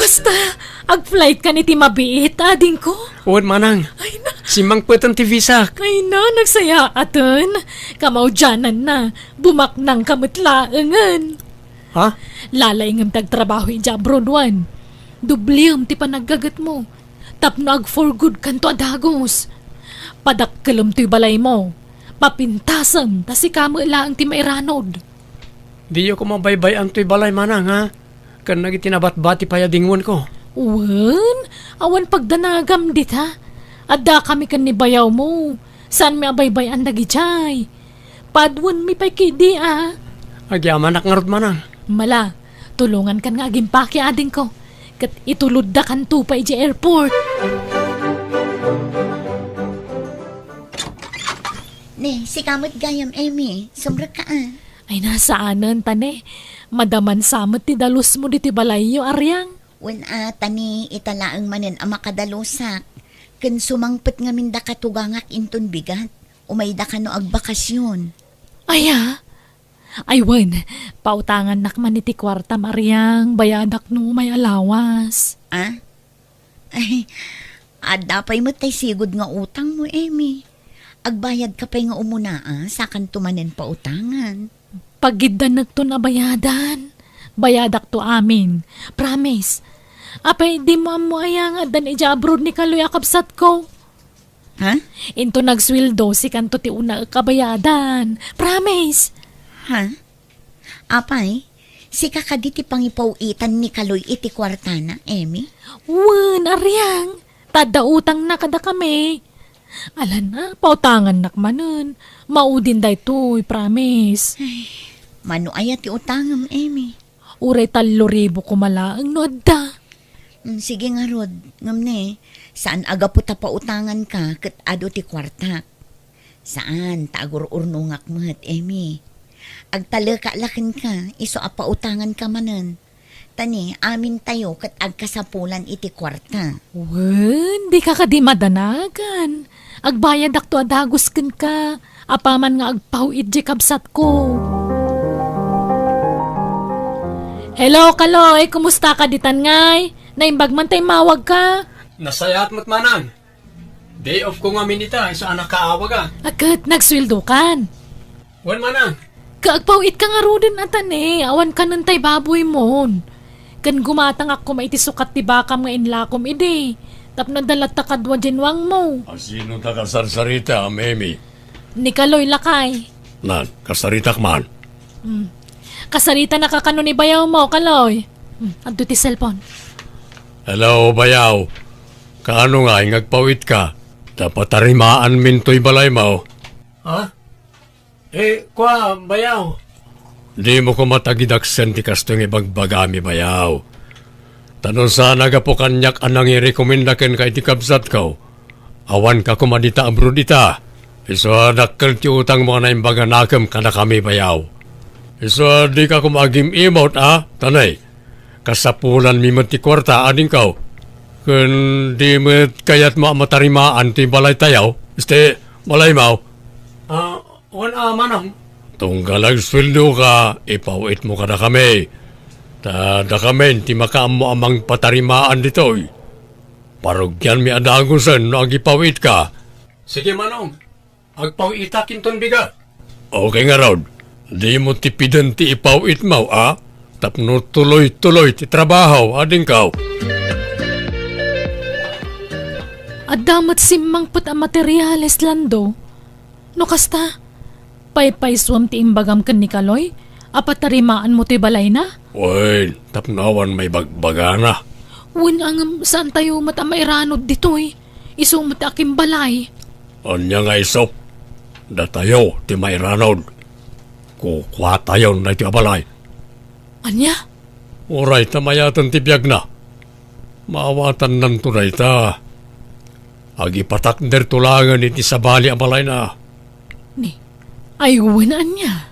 Kasta, ag-flight ka ni ti mabiit, ading ko. Uwan manang. Ay na, Simang putan ti visa. ay na, nagsaya aton. Kamaw dyanan na, bumaknang kamatlaangan. Ha? Lalaingam tagtrabaho ija abroad one. Dubliam ti panaggagat mo. Tapno ag for good kanto adagos. Padakkelam to'y balay mo. Papintasam, tas ikamo ilaang ti mairanod. Di ko mabaybay ang to'y balay manang ha. Kan nagitinabat-bati payadingon ko. Wan, awan pagdanagam dit ha. Adda kami kan ni bayaw mo. Saan mi abaybay ang dagijay? Padwan mi pa'y kidi ah. Agyaman nakngarod manang. Mala, tulungan kan nga agimpaki ading ko. Kat itulod da kan tupay di airport. Ne, si kamot gayam, Amy. Sombra ka ah. Ay nasaanan tane. Madaman samot ti dalus mo di ti balayo aryang. Wen tani italaang manen ang makadalusak. Ken sumangpet nga minda katugangak inton bigat. Umayda ka no agbakasyon. Aya, ay wen, pautangan nakman iti kwarta maryang, bayadak no may alawas. Ah? Ay, adapay mo tay sigod nga utang mo, Amy. Agbayad ka pa'y nga umuna sa kantumanen pa utangan. Pagiddan nagto na bayadan. Bayadak to amin. Promise. Apay di mo amo ayang adan ija abroad ni Kaloy akabsat ko. Ha? Into nagswildo si kanto ti una kabayadan. Promise. Ha? Apay, si kakaditi pangipawitan ni Kaloy iti kwartana, Amy? Wan, aryang. Tada utang na kada kami. Alan na, pautangan nakmanon. Maudin day to'y, promise. Mano ayat ti utangam, Amy? Uray 3,000 kumalaang noda. Sige nga, Rod. Ngamne, saan aga po tapautangan ka kat ado ti kwarta? Saan? Tagur-urnungak mo't, Amy. Agtalaka-lakin ka, iso apautangan ka manan. Tani, amin tayo kat agkasapulan iti kwarta. Wen, di ka kadi madanagan. Agbayad akto adagos ken ka. Apaman nga agpawid di kabsat ko. Hello, Kaloy. Kumusta ka ditan ngay? Naimbag man tay mawag ka. Nasayat mo't manang. Day off ko nga minita, isa anak kaawag ah. Agad, nagswildo kan. Wan manang. Kaagpawid ka nga rodin atan eh. Awan ka nun tay baboy mon. Kan gumatang ako maiti sukat ti bakam nga inlakom ide. Tapno dalat ta kadwa dinwang mo. Sino ta kasarsarita, Memi? Ni Kaloy lakay. Nan, kasaritak man. Kasarita na kakano ni bayaw mo, Kaloy. Adto ti cellphone. Hello, bayaw. Kaano nga, ingagpawit ka? Dapat tarimaan minto'y balay mo. Ha? Kwa, bayaw. Di mo ko matagidaksen ti kastong ibagbagami, bayaw. Tanong sana ka po kanyak anang i-recomendakan ka iti kabsat ko. Awan ka kumadita abroad ita. Iso dakkel ti utang mo na imbaga nakam kada kami bayaw. Iso di ka kumagim imot tanay. Kasapulan mi ti kwarta ading kau. Kun di met kayat mo matarimaan ti balay tayaw. Este balay mau. Wan manang. Tunggalag sweldo ka, ipawit mo kada kami. Da kami ti makaam mo amang patarimaan ditoy. Parugyan mi adagusan no agipawit ka. Sige manong. Agpawita kinton biga. Okay nga Rod. Di mo tipidan ti ipawit mo, Tapno tuloy-tuloy ti trabaho, ading kau. At damat simmang put ang materyales lando. No kasta, paypay-swam ti imbagam kan ni Kaloy, apatarimaan mo ti balay na? Uy, tapnawan may bagbagana. Wen ang saan tayo matamairanod ditoy, isumot aking balay. Anya nga isop, datayo ti may ranod. Kukwa tayo na iti abalay. Anya? Uray, tamayatan ti biyag na. Maawatan ng tunay ta. Agipatak der tulangan iti sabali abalay na. Aywan anya.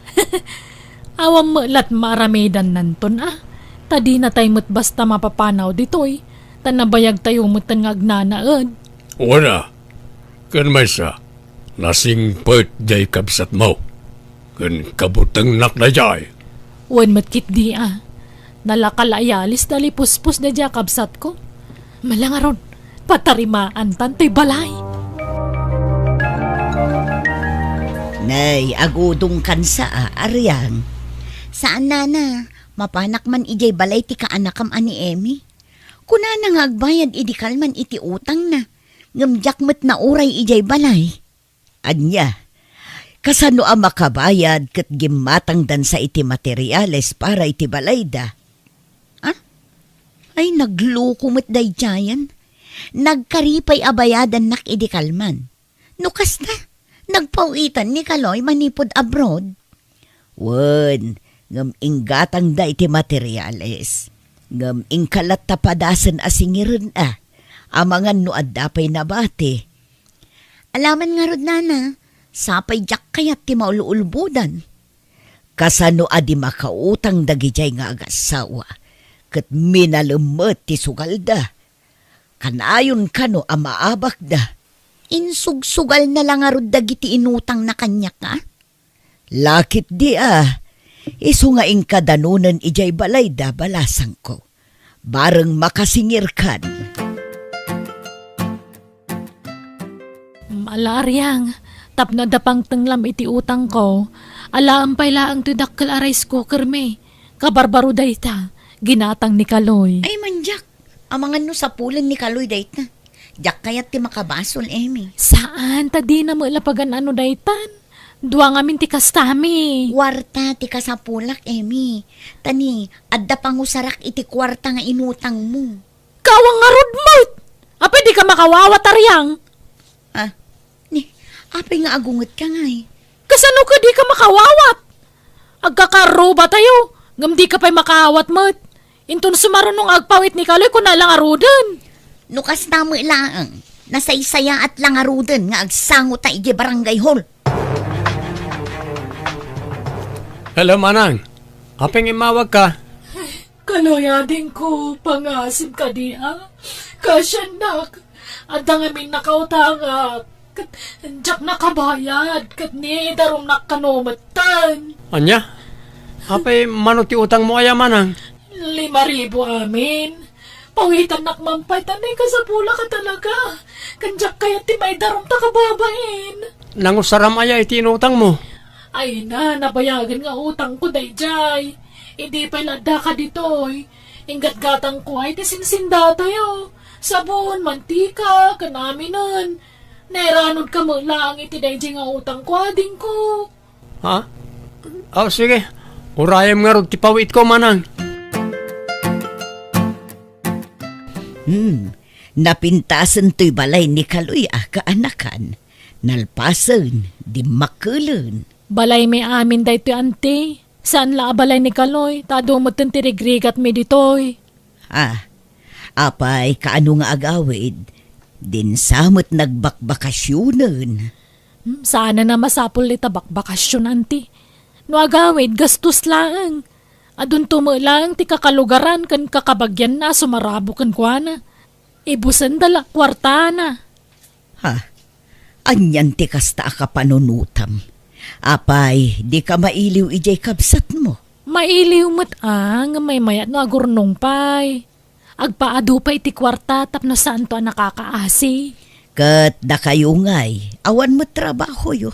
Awam melat maaramedan nanton Tadi na tayo mo't basta mapapanaw ditoy. Tanabayag tayo mo't ngagnanaad. Wala. Kan may sa, nasing pert jay kabsat mo. Kan kabutang nak na jay. Wen matkit di Nalakalayalis dali puspos na dya kabsat ko. Malangaron, patarimaan tantoy balay. Nay, agudong kansa aryang. Saan nana? Mapanak man ijay balay ti kaanakam ani Emi. Kuna nang agbayad idikal man iti utang na. Ngamjak met na uray ijay balay. Anya, kasano ang makabayad kat gimatang dan sa iti materyales para iti balay da? Ay nagluko met day jayan. Nagkaripay abayadan nak idikal man. Nukas na, nagpawitan ni Kaloy manipod abroad. Wen, ngam inggatang da iti materyales. Ngam ingkalat tapadasan asingirin amangan no addapay nabate. Alaman nga rod nana, sapay jak kayat ti mauluulbudan. Kasano adi makautang dagijay nga agasawa, kat minalumet ti sugalda. Kanayon kano amaabak da. Insugsugal na lang nga rod dagiti inutang na kanyak Lakit di iso nga ingkadanunan ijay balay da balasang ko. Bareng makasingir kan. Malaryang, tapno dapang tenglam iti utang ko. Alaampay laang tudakkel a rice cooker me. Kabarbaro dayta, ginatang ni Kaloy. Ay manjak, amangan no sa pulan ni Kaloy dayt na. Jak kayat ti makabasol, Emi. Saan? Tadi na mo ilapagan ano daytan? Dua ngamin ti kastami. Kwarta ti kasapulak, Emi. Tani, adda pangusarak iti kwarta nga inutang mo. Kawang nga rodmot! Apay di ka makawawat aryang? Apay nga agungot ka nga Kasano ka di ka makawawat? Agkakaro ba tayo? Ngam di ka pa'y makawat mat. Intun sumarunong agpawit ni Kaloy kung nalang arudan. Nukas na mo ilaang. Nasaysaya at lang arudan nga agsangot ta iji barangay hall. Hello, manang. Apeng imawag ka. Kaloy ading ko, pangasim ka di Kasyanak. At amin nakautangak. Kat jak nakabayad. Kat ni darom nakanomatan. Anya? Apay manuti utang mo aya manang? 5,000 amin. Pawitan nakmampay tanay ka sa pula ka talaga. Kanjak kaya ti may darom takababain. Nangusaram aya iti inutang mo. Ay nabayagan nga utang ko dayjay. Hindi pa lada ka ditoy. Ingat-gatang ko ay ti sinsinda tayo. Sabon, mantika, kanaminan. Nairanod ka mo lang iti dayjay nga utang ko ading ko. Ha? Oh, sige. Urayam nga rod ti pawit ko manang. Napintasan to'y balay ni Kaloy kaanakan. Nalpasan, di makulan. Balay may amin dayto ante. Saan la balay ni Kaloy? Tado mo tirigrigat mi ditoy. Apay, kaano nga agawid, din samot nagbakbakasyonan. Sana na masapol ni tabak bakasyon, anti. No agawid, gastos lang. Adun lang ti kakalugaran kan kakabagyan na sumarabo kan kuana. Ibusan dala kwarta na. Ha? Anyan ti kasta ka panunutam. Apay, di ka mailiw ijay kabsat mo. Mailiw mo't ang may mayat no agurnong pay. Agpaado pa iti kwarta tapno saan to ang nakakaasi. Kat da kayo ngay, awan mo trabaho yo.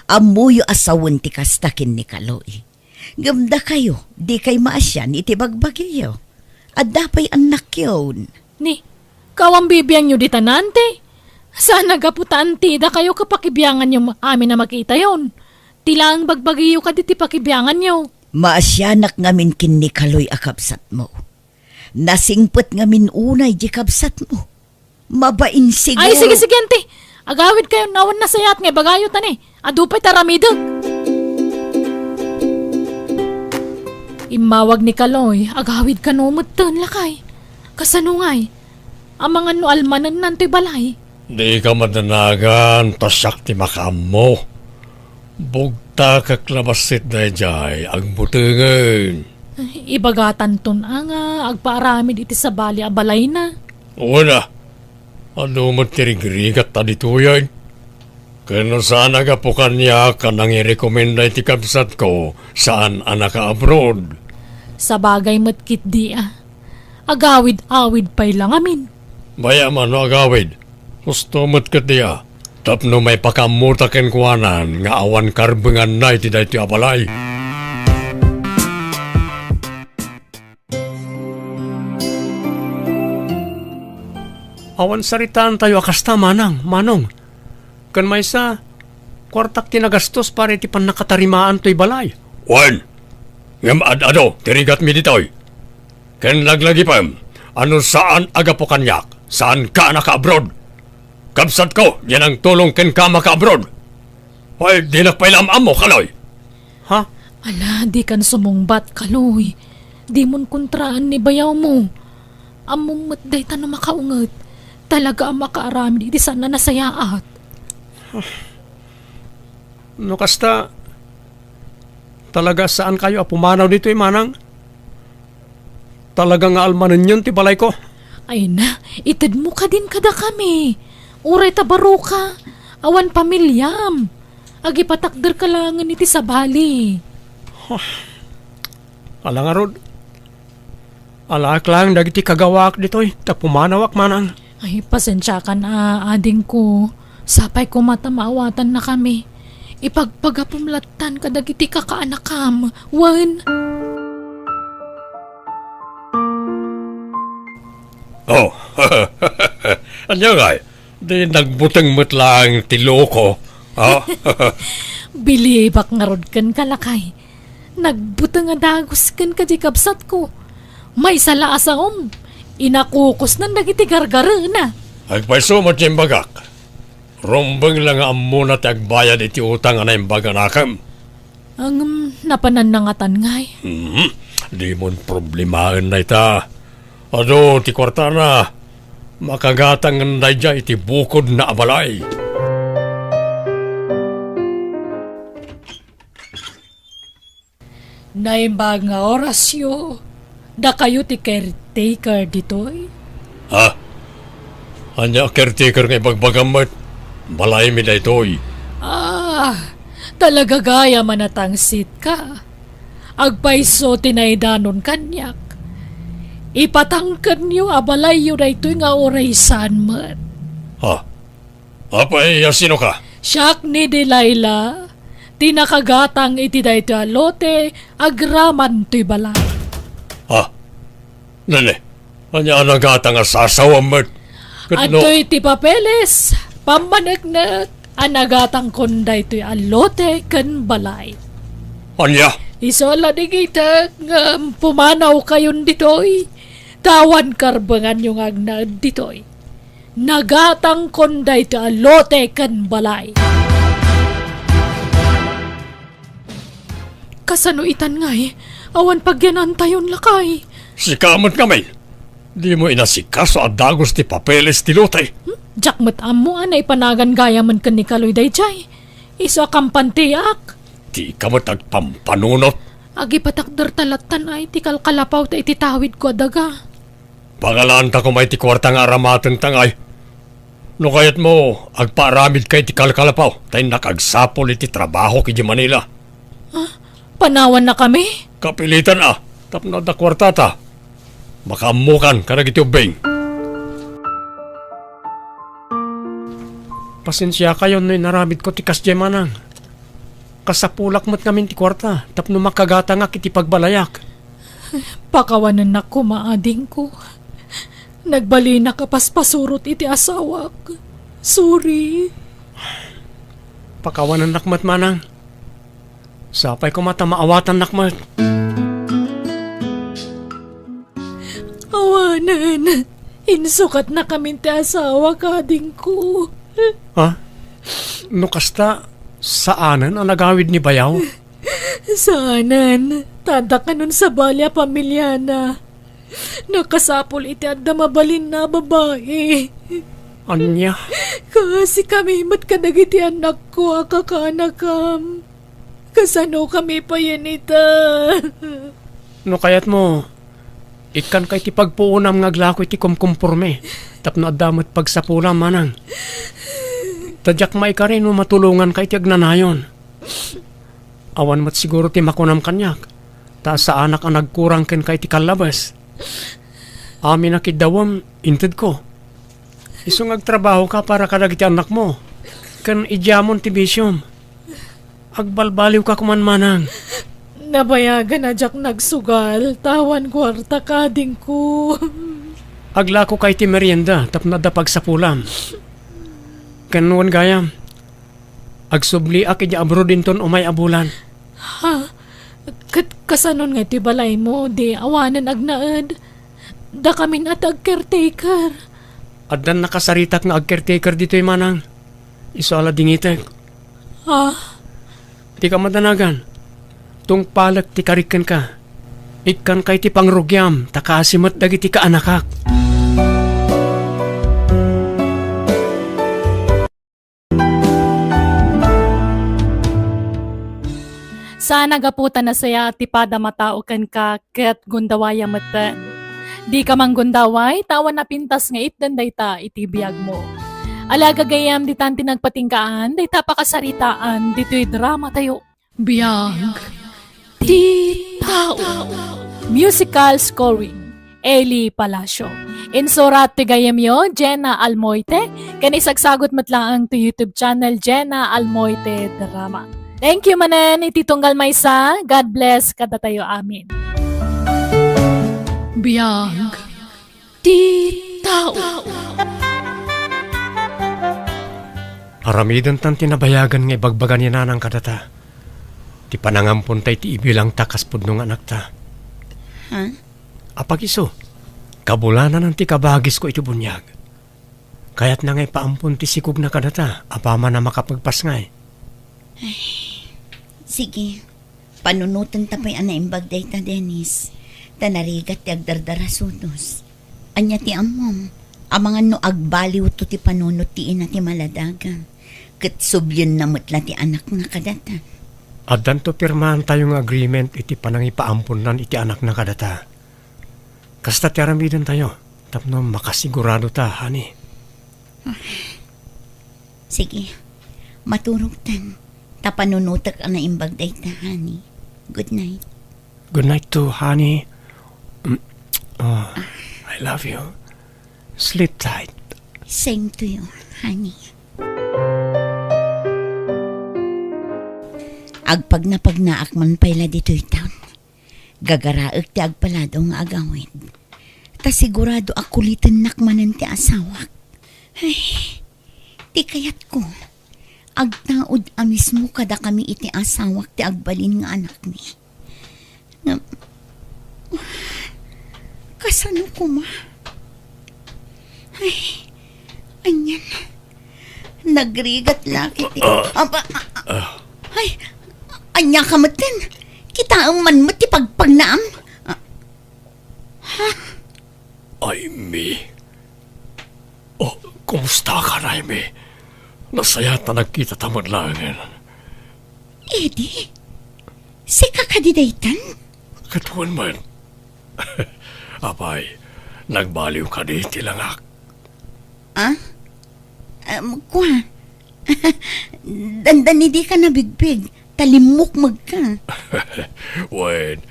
Amuyo asawan ti kastakin ni Kaloy. Gamda kayo, di kay maasyan iti bagbagyo. At dapay anak yun. Ni, kawang bibiyang nyo di tanante. Saan nagaputaan ti da kayo kapakibiyangan nyo amin na makita yon. Tilang bagbagyo ka di ti pakibiyangan nyo. Maasyanak ngamin kin ni Kaloy akabsat mo. Nasingpot ngamin unay di kabsat mo. Mabain siguro. Ay, sige, ante. Agawid kayo nawan na sayat nga bagayo tani. Adupay taramidog. Imawag ni Kaloy, agawid ka no mutan lakay. Kasanungay, amang ano almanan nanto'y balay. Di ka madanagan, tasyak ti makam mo. Bugta kaklabasit na jay, ang butingan. Ibagatan ton nga, agpaaramid iti sa bali a balay na. Una, ano matirigrigat ta dito yan? Kano saan agapukan niya ka nang i-recommenda iti kabsat ko saan anak ka abroad? Sa bagay matkit di agawid-awid pa'y lang amin. Baya man no agawid, gusto matkat niya. Tapno may pakamutakin kuwanan nga awan karbengan na iti dahi abalay. Awan saritaan tayo akasta manong. Kan may sa kwartak tinagastos para iti pan nakatarimaan to'y balay. Wan! Ngam ado, tirigat mi ditoy. Kan laglagi pam, ano saan agapo kanyak? Saan ka naka-abroad? Kabsat ko, yan ang tulong ken ka maka-abroad. Ay, di nagpailamam mo, Kaloy. Ha? Ala, di kan sumungbat, Kaloy. Di mon kontraan ni bayaw mo. Among matday ta na makaungat. Talaga ang makaarami di sana nasayaat. No kasta, talaga saan kayo apumanaw dito manang? Talaga nga almanan yun ti balay ko. Ay na, itad mo ka din kada kami. Uray tabaro ka. Awan pamilyam. Agi patakder ka langan iti sa bali. Ala nga rod. Alak lang dagiti kagawak dito'y tagpumanawak manang. Ay, pasensya ka na, ading ko. Sapay ko matamawatan na kami. Ipagpagapumlatan ka dagiti kakaanakam. Wan. Oh, anya nga, di nagbutang matlang tilo ko. Ha? Bilibak nga rod kan kalakay. Nagbutang nga dagos kan kadikabsat ko. May sala asawom. Inakukos na dagiti gargara na. Agpaiso mo timbagak. Rumbang lang ang muna tagbayad iti utang na imbaga nakam. Ang napanan na nga tangay. Di mon problemahan na ita. Ado, ti kwarta na. Makagatang na dya iti bukod na abalay. Naimbag nga orasyo. Da kayo ti caretaker ditoy? Ha? Anya caretaker nga ibagbagamat. Balay mi da ito'y. Talaga gaya manatangsit ka. Agpaiso tinaydanon kanyak. Ipatangkan niyo abalay yun na ito'y nga oraysan man. Ha? Apay, sino ka? Siyak ni Delilah. Tinakagatang iti da ito alote, agraman to'y balay. Ha? Nane, anya anagata nga sasawam mo. Ato'y ti papeles, pamanagnak, anagatang konday to'y alote kan balay. Anya? Isola di kita nga pumanaw kayon ditoy. Tawan karbangan yung agnad ditoy. Nagatang konday to'y alote kan balay. Kasano itan nga awan pagyanan tayon lakay. Si kamot kami. Di mo inasikaso at dagos ti papeles ti lutay. Jak matam mo anay panagan gaya man kan ni Kaloy dayjay. Iso kampantiak. Di ka mo tagpampanunot. Agi patakder talatan ay ti kalkalapaw ta ititawid ko daga. Pangalaan ta ko may ti kwarta nga aramatan tangay. No kayat mo, agpaaramid kay ti kalkalapaw. Tay nakagsapol iti trabaho ki Manila. Panawan na kami. Kapilitan tapno da kwarta ta. Makamukan ka na iti ubing. Pasensya kayo no naramid ko ti kasjay manang. Kasapulak mo't kami ti kwarta, tapno makagata nga kiti pagbalayak. Pakawanan na ko maading ko. Nagbali na kapaspasurot iti asawak. Sorry. Pakawanan nakmat manang. Sapay ko mata maawatan nakmat. Awanan. Insukat na kami ti asawa kading ko. Ha? No kasta, saanan ang nagawid ni Bayaw? Saanan. Tada ka nun sa balya pamilyana. Nakasapol iti at mabalin na babae. Anya? Kasi kami mat kadagiti anak ko akakanakam. Kasano kami pa yan ita. No kayat mo, ikan kay ti pagpuunam ngaglako iti kumkumpurme. Tapno adamot pagsapulam manang. Tadyak may ka rin matulungan kay ti agnanayon. Awan mat siguro ti makunam kanyak. Ta sa anak ang nagkurang ken kay ti kalabas. Amin na kidawam, inted ko. Isong agtrabaho ka para kadagiti anak mo. Kan idyamon ti bisyom. Agbalbaliw ka kuman manang. Nabayagan na jak nagsugal. Tawan kwarta kading ko. Aglako kay ti merienda tapno da pagsapulam. Kanuan gayam. Agsubli ak iti abroad dinton umay abulan. Ha? Kasanon nga ti balay mo, di awanan agnaad. Da kami at ag-caretaker. Addan nakasaritak nga ag-caretaker dito'y manang. Iso ala dingitek. Ha? Di ka madanagan. Tung palak ti karikan ka. Ikan kay ti pangrugyam, takasimat dagiti ka anakak. Sana gaputa na saya ti pada matao kan ka ket gundawaya matan. Di ka mang gundaway, tawan na pintas nga itdan dayta iti biyag mo. Alaga gayam di tanti nagpatingkaan, dayta pakasaritaan, dito'y drama tayo. Biyag ti tao. Musical scoring, Eli Palacio. Insurat ti gayamyo, Jenna Almoite. Kanisagsagot matlaang to YouTube channel, Jenna Almoite Drama. Thank you manen, ititunggal maysa. God bless kada tayo, amin. Biyag ti tao. Aramidan tan tinabayagan nga ibagbagan niya nanang kadata. Ti panangampun tay ti ibilang takas pudnong anak ta. Ha? Apag iso, kabulanan ang ti kabagis ko iti bunyag. Kaya't na ngay paampun ti sikog na kadata, apama na makapagpas ngay. Sige, panunutan tapay anaimbag day ta, Dennis. Tanarigat ti agdardarasunos. Anya ti amom, amangan no agbaliw to ti panunot ti ina ti maladagan. Kat subyon na mutla ti anak na kadata. Addan to pirmahan tayong agreement iti panangipaampun iti anak na kadata. Kasta ti aramidan tayo, tapno makasigurado ta, hani. Sige, maturog tan. Tapanunutak ang naimbag day ta, honey. Good night. Good night too, honey. Oh, I love you. Sleep tight. Same to you, honey. Agpag na pagnaak man payla dito'y taon. Gagaraag ti agpalado nga agawin. Ta sigurado akulitin nakmanan ti asawak. Ay, ti kayat ko. Agtaod mismo kada kami iti asawak ti agbalin nga anak ni. Kasano ko ma? Ay, anyan. Nagrigat laki ti. Ay, anya ka matin. Kita ang man mo ti pagpagnaam. Naime. Oh, kumusta ka, Naime? Nasaya ta nagkita tamad langin. Eddie, si kakadidaytan? Katuan man. Apay, nagbaliw ka di tilangak. Ah? Kwa? Dandan hindi ka nabigbig. Talimok magka. Wait,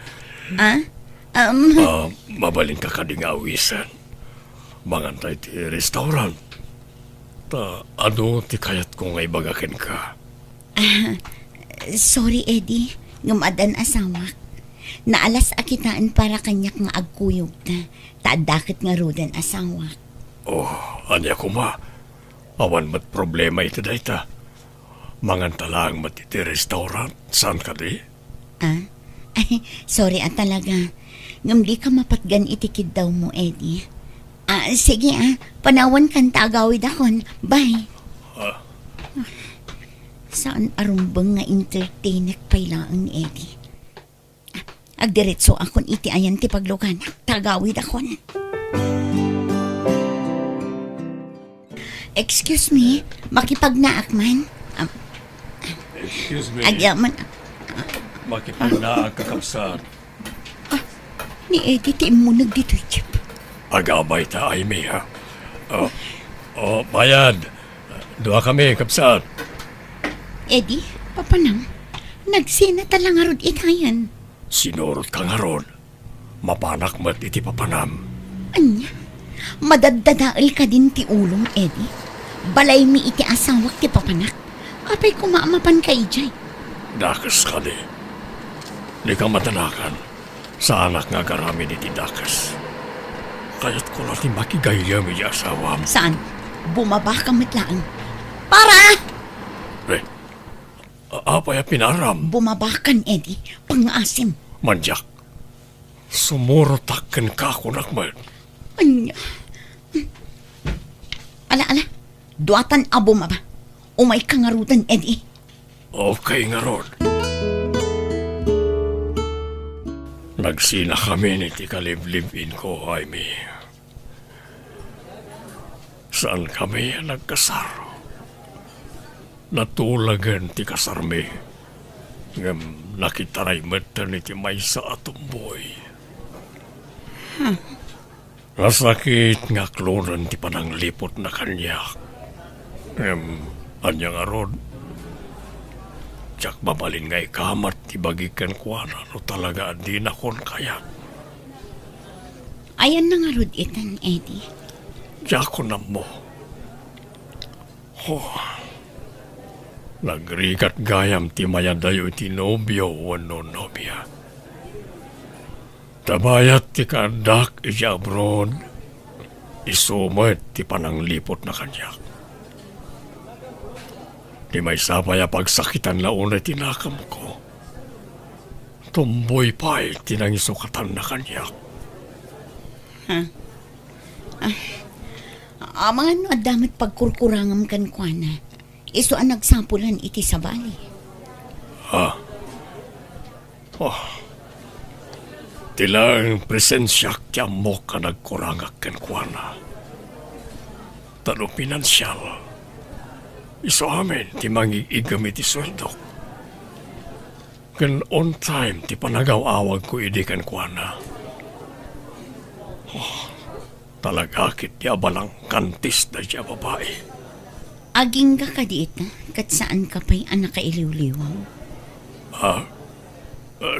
Ah? mabalin ka kading awisan. Mangantay ti restaurant. Ta, ano ti kayat ko ngay bagakin ka? Sorry, Eddie. Ngumadan asawak. Naalas akitaan para kanyak nga agkuyog na. Taadakit nga rodan asawak. Oh, anya ko ma. Awan mat problema ito dayta. Mangantalang mat iti restaurant. Saan ka di? Ah? Ay, sorry talaga. Ngam di ka mapatgan itikid daw mo, Eddie. Sige panawan kan tagawid akon. Bye. Saan arumbang nga entertainek pailaan ni Eddie? Agdiretso akon iti ayan ti paglugan. Tagawid akon. Excuse me, makipagnaak man. Excuse me. Agyaman. Makipagnaag kakapsat. Ni Eddie ti mo nagdito, Chip. Agabay ta ay mi ha. Bayad. Dua kami kapsat. Eddie, papanang, nagsina talang arod itayan. Sinurot ka nga ron. Mapanak mat iti papanam. Anya, madadadaal ka din ti ulong, Eddie. Balay mi iti asawak ti papanak. Apay kumaamapan ka ijay. Dakas ka di. Di ka matanakan. Sa anak nga garami iti dakas. Kaya't ko lang ti makigayam iti asawam. Saan? Bumaba ka matlaan. Para! Apay pinaram. Bumaba kan, Eddie. Pang-asim. Manjak. Sumurotakan ka kunak man. Anya. Ala. Duatan a bumaba. Umay kangarutan, Eddie. Okay nga ron. Nagsina kami ni ti kalib-libin ko, Jaime. Saan kami nagkasar? Natulagan ti kasarmi. Ngam nakitaray mata ni ti maysa atumboy. Nasakit nga klonan ti pananglipot na kanyak. Anya nga ron. Tsak babalin nga ikamat ti bagikan ko no talaga di na kon kaya. Ayan na nga rod itan, Eddie. Tsak ko na mo. Nagrigat gayam ti mayadayo ti nobyo wano nobya. Tabayat ti kandak iti abroad. Isumet ti pananglipot na kanyak. Di may sabay pagsakitan na una tinakam ko. Tumboy pa'y tinangisukatan na kanyak. Mga ano adamit pagkurkurangam kan kwa na. Iso ang nagsampulan iti sa bali. Tilang presensyak ti mo ka nagkurangak kan kwa na. Tano pinansyal. Iso amin ti mangiigamit ti sweldo. Kan on time ti panagaw-awag ko idikan kwa na. Talagakit ti abalang kantis na siya babae. Aging ka diit na, kat saan ka pa'y anak kailiw-liwaw?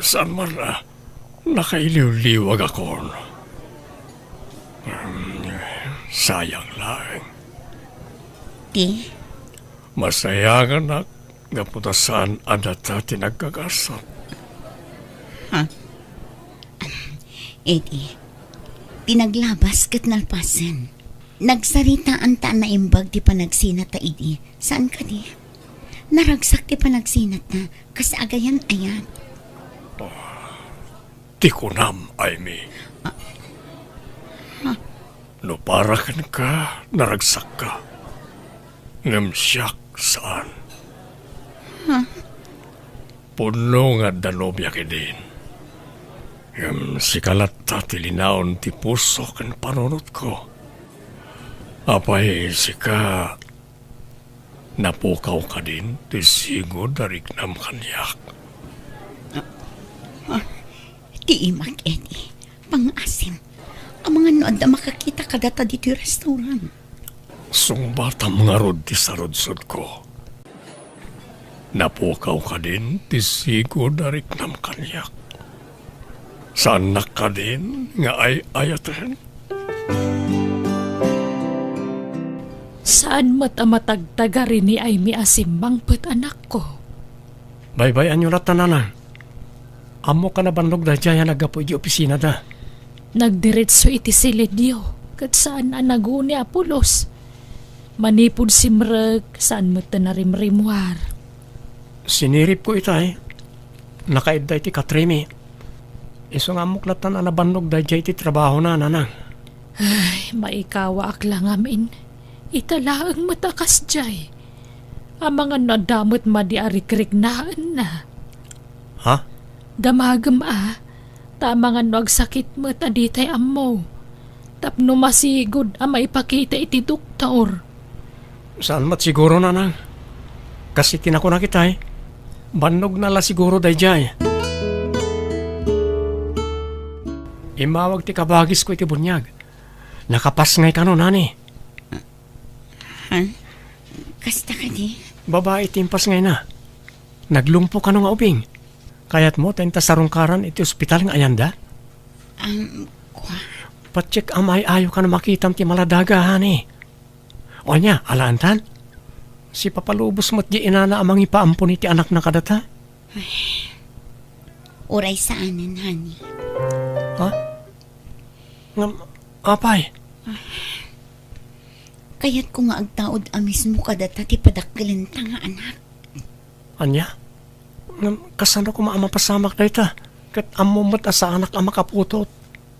Saan man nakailiw-liwag ako. Sayang lang. Ti? Masaya nga na naputasan adata tinagkagasot. Eddie, tinaglabas kat nalpasan. Nagsaritaan ta na imbag di panagsinat ta, Eddie. Saan ka di? Naragsak di panagsinat na, kas agayan ayan. Tikunam, Aimee. No parakan ka, naragsak ka. Ngamsyak saan? Puno nga danobya din. Sikalat ta tilinaon ti puso kan panunot ko. Apay sika napukaw ka din ti sigod dariknam kanyak. Ti imak, Eddie. Pangasim. Ang mga nood na makakita ka data dito yung restaurant. Sungbata mga rod ti sarodsod ko. Napukaw ka din ti sigod dariknam kanyak. Saan ka din nga ay ayatan? Saan matamatagtaga rin ni ay miasimbang put anak ko? Bye-bye anyo rata nanang. Amo ka na bandog da jaya nagapo di opisina da. Nagdiretso iti silidyo, kat saan anaguni Apolos. Manipod si Mreg, saan mo tanarimrimwar. Sinirip ko itay. Nakaid da iti katrimi. Iso nga muklatan na nabandog da jaya iti trabaho na nanang. Ay, maikawa aklang amin. Itala ang matakas jay. Ang mga nadamot madiarikrignaan na. Ha? Damagam tama nga no agsakit mo taditay ammo. Tapno masigod ang maipakita iti doktor. Saan mat siguro nanang? Kasi tinako na kita Bandog na la siguro da jaya. Imawag ti kabagis ko iti bunyag. Nakapas ngay ka no, nani. Ha? Kasta ka di? Babae timpas ngay na. Naglumpo ka no nga ubing. Kayat mo, tenta sarungkaran iti ospital nga ayanda. Kwa? Patsik amay ayo ka na makitam ti maladaga, hani. O niya, alaantan? Si papalubos mo't di inana amang ipaampun iti anak na kadata. Uray saanan, honey. Ha? Apay? Kaya't ko nga agtaod amis mo kadata ti padakkilan ta nga anak. Anya? Kasano ko maamapasamak na ita? Kat amumat asa anak ang makaputot.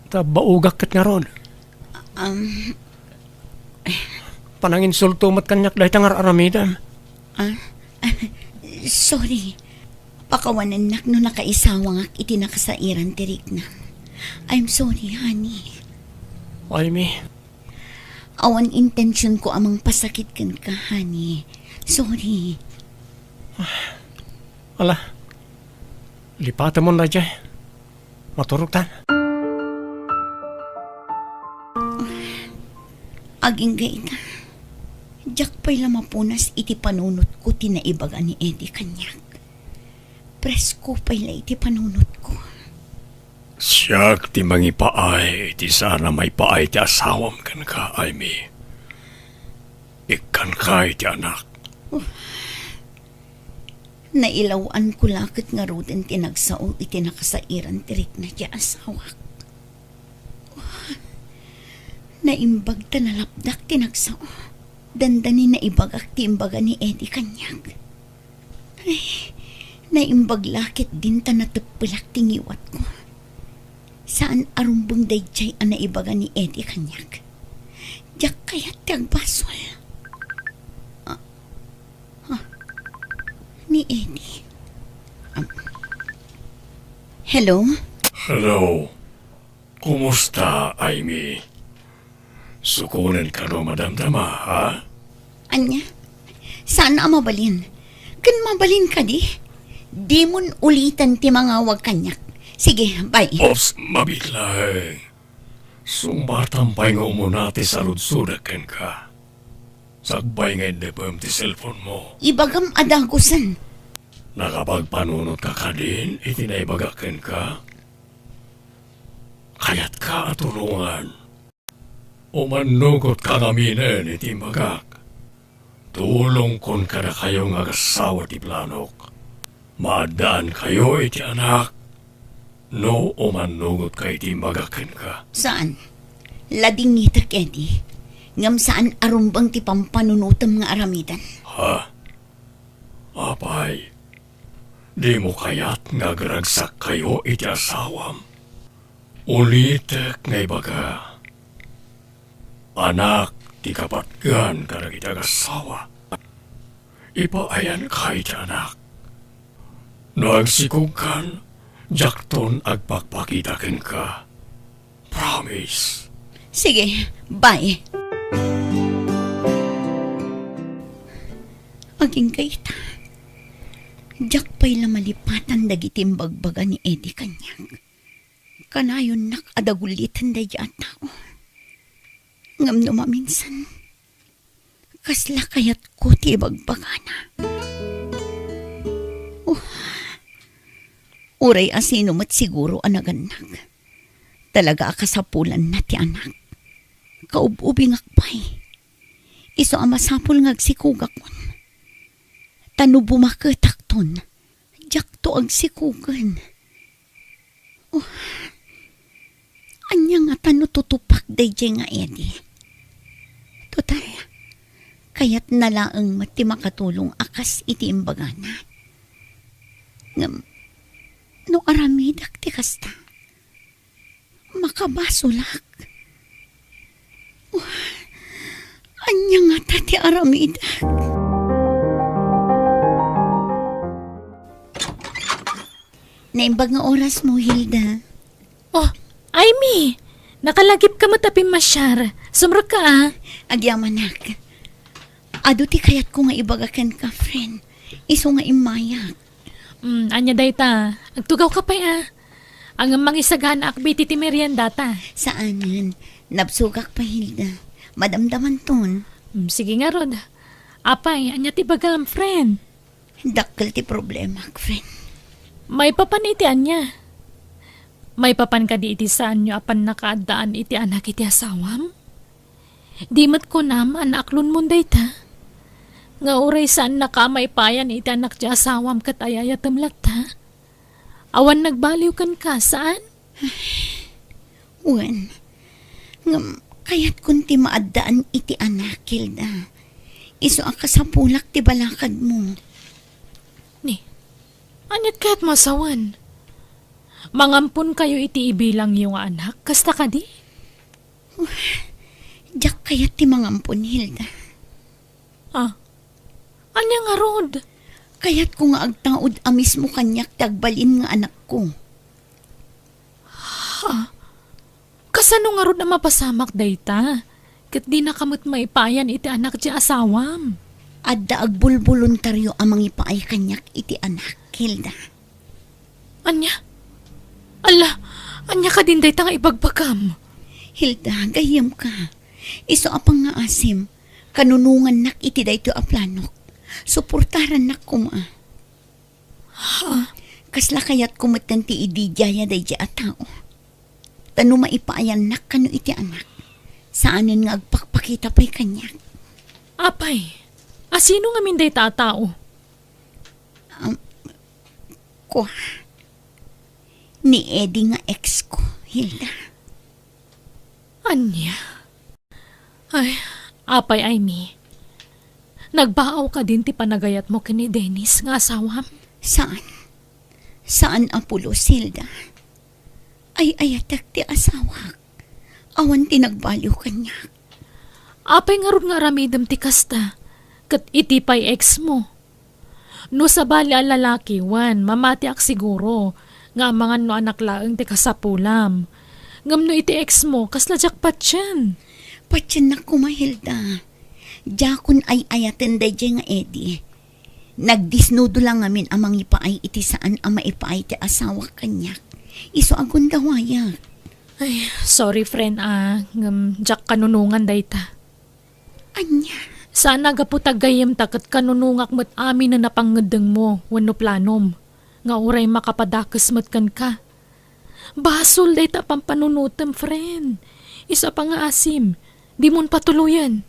Ta baugak kat nga ron. Panangin sultumat kanyak dahil tangar aramidan. Sorry. Pakawanan nak no nakaisawang ak iti nakasairan tirik na. I'm sorry, honey. Ay, mi. Awan intention ko amang pasakit kan ka, honey. Sorry. Ala. Lipatan mo na dyan. Maturog tan. Aging gaita. Diyak pa'y lamapunas iti panunot ko tinaibaga ni Eddie kanyak. Presko pa'y la iti panunot ko. Siyak ti mangi paay, ti sana may paay ti asawam kan ka, ay mi. Ikan ka iti anak. Nailawan ko lakit nga ruden tinagsao iti nakasairan tirik na ti asawak. Naimbag ta nalapdak tinagsao. Dandani na ibagak ti imbaga ni Eddie kanyak. Ay, naimbag lakit din ta natupulak tingiwat ko. Saan arumbang dayjay ang naibaga ni Eddie kanyak? Diyak kaya tagbasol. Ni Eddie. Hello? Hello. Kumusta, Amy? Sukunan ka no madamdama, ha? Anya? Saan na mabalin? Kan mabalin ka di? Di mon ulitan ti mga wag kanyak. Sige, bye. Ops, mabiglay. Sumbatampay nga umunati sa ludsudakan ka. Sagbay nga hindi pa ti cellphone mo. Ibagam adagusan. Nakapagpanunot ka ka din, itinaibagakan ka. Kaya't ka atulungan. Umanugot ka naminin iti magak. Tulong kon kada kayo nga kasawa ti planok. Maadaan kayo iti anak. No umanugot ka iti magakan ka. Saan? Lading ngitak, Eddie. Ngam saan arumbang ti pampanunutam nga aramidan? Ha? Apay, di mo kaya't nagragsak kayo iti asawam. Ulitek nga ibaga. Anak, ti kapatgan ka na kita asawa. Ipaayan ka iti anak. Nagsikog kan, Jakton agpakpakitakin ka. Promise. Sige, bye. Aging kayta. Jak pa'y lamalipatan dagitim bagbaga ni Eddie kanyang. Kanayon nak adagulitan da dyan tao. Ngam no maminsan. Kasla kayat ko ti bagbaga na. Uray asino mat siguro anaganak. Talaga akasapulan na ti anak. Kaububing akpay. Iso amasapul ngagsikugak mon. Tano bumaketak ton. Jak to agsikugan. Anya nga tano tutupak day nga Eddie. Total, kayat nalaang mati makatulong akas iti imbaganan. Ngam, no aramidak ti kasta. Makabasulak. Anya nga tati aramidak. Naimbag nga oras mo, Hilda. Oh, Amy! Nakalagip ka matapim masyar. Sumra ka ah. Agyamanak. Ado ti kayat ko nga ibagakan ka, friend. Iso nga imayak. Anya day ta. Agtugaw ka pa ah. Ang mangisagan akbiti ti merienda ta. Saanan? Napsugak pa, Hilda. Madamdaman ton. Sige nga rod. Apay, anya ti bagam, friend. Dakkel ti problema, friend. May papan iti anya. May papan ka di iti saan nyo apan nakaadaan iti anak iti asawam? Di mat ko naman aklon munday ta. Nga uray saan nakamay payan iti anak ti asawam kat ayayatamlat ta. Awan nagbaliw kan ka saan? Wan. Ngam, kayat kunti maadaan iti anak, Hilda. Iso ang kasapulak ti balakad mo. Ni, anyat kahit masawan. Mangampun kayo iti ibilang yung anak. Kasta ka di? Diyak kayat ti mangampun, Hilda. Ah, anya nga rod? Kayat ko nga agtaod amis mo kanyak tagbalin nga anak ko. Kasano nga rod na mapasamak dayta? Kat di na kamot maipayan iti anak ti asawam. Adda agbulboluntaryo amang ipaay kanyak iti anak, Hilda. Anya? Ala, anya ka din dayta nga ibagbagam. Hilda, gayam ka. Iso apang nga asim, kanunungan nak iti dayto a planok. Suportaran nak kuma. Kasla kayat kumatan ti idijaya dayja a tao. Tano maipaayan nak kano iti anak. Saanin nga agpakpakita pa'y kanyak. Apay, asino nga minday tao? Ko. Ni Eddie nga ex ko, Hilda. Anya? Ay, apay Amy. Nagbaaw ka din ti panagayat mo kini Dennis nga asawam? Saan? Saan Apulos, Hilda? Ay ayatak ti asawak. Awan tinagbaliw kanya. Apay nga ron nga ramidam ti kasta. Kat iti pa'y ex mo. No sa bali ang lalaki, wan, mamati ak siguro. Nga mga no anak laeng ti kasapulam. Ngam no iti ex mo, kasla jakpat yan. Patyan na kumahilda. Jakon ay ayaten day nga Eddie. Nagdisnudo lang amin amang ipaay iti saan ama ipaay ti asawa kanya. Iso agon dawaya. Ay, sorry friend jak kanunungan dayta. Anya? Sana gaputag gayem takat kanunungak mo't amin na napangedeng mo, wano planom. Nga uray makapadakas mo't kan ka. Basol dayta pampanunutem, friend. Isa pa nga asim, di mon patuluyan.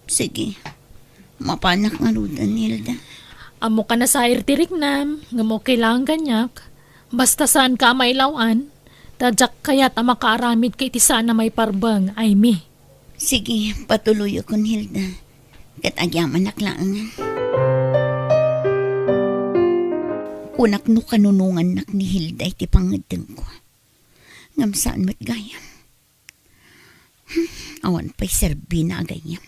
Sige, mapanak nga rudan, Hilda. Amo ka na sa irtirik nam, nga mo kailangan ganyak. Basta saan ka mailawan, tadyak kaya't makaaramid kay ti sana may parbang, Amy. Sige, patuloy akong Hilda. Katagyaman naklaan. Unak no kanunungan nak ni Hilda iti pangadeng ko. Ngam saan mat gayam. Awan pa'y serbi na gayam.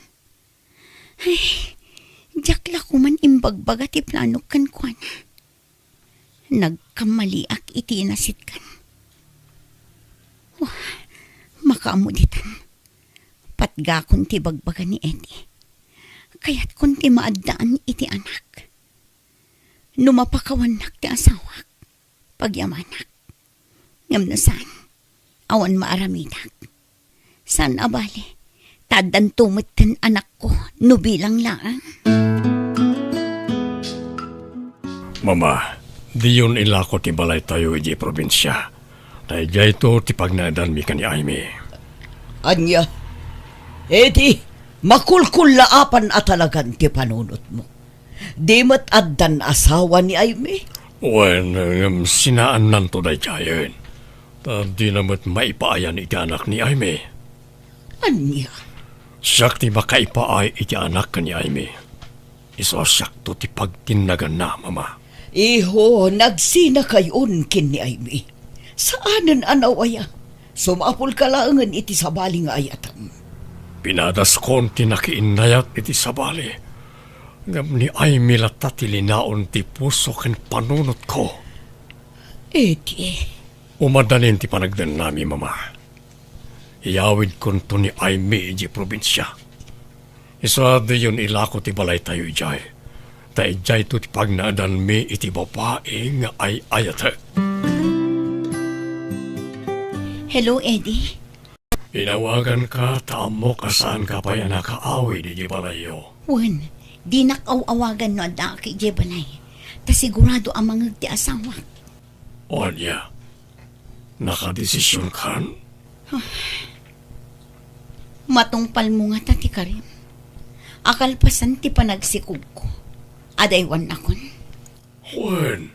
Ay, jakla ko man imbagbaga ti plano kan kwa na. Nagkamaliak iti nasitkan. Wah, makaamuditan. Patga kunti bagbagan ni Eddie. Kaya't kunti maadaan iti anak. Numapakawanak ti asawak. Pagyamanak. Ngam na saan, awan maaramidak. San abali, tadan tumiten anak ko, nubilang laang. Mama, di yun ilako ti balay tayo iji probinsya. Dahil jay to ti pagnadan mi kani Aimee. Anya, edi, makulkulaapan atalagan ti panunot mo. Di mat addan asawa ni Aimee? Wen, sinaan nanto day jayen. Di namat maipaayan iti anak ni Aimee. Anya, Siyak ti makaipaay iti anak ka ni Aimee. Iso siyak to ti pagtinagan na, Mama. iho, nagsina kayon kin ni Aimee. Saanan anawaya? Sumapol ka laangan iti sabali nga ayatam. Pinadas kon ti nakiinayat iti sabali. Ngam ni Aimee latatilinaon ti puso ken panunot ko. Edi, Umadanin ti panagdan nami, Mama. Iyawid kon to ni Aimee iji probinsya. Isa di yun ilako ti balay tayo ijay. Ta ijay to ti pagnaadan mi iti babae nga ay ayate. Hello, Eddie. Inawagan ka, taamo ka saan ka pa yan nakaawid iji balayo. Wen, di nakaw-awagan no da kay Jebalay. Ta sigurado ang mga ti asawa. Onya, nakadesisyon kan? Matungpal mo nga tati Karim. Akalpasan ti panagsikog ko. Adaywan akon. Wen,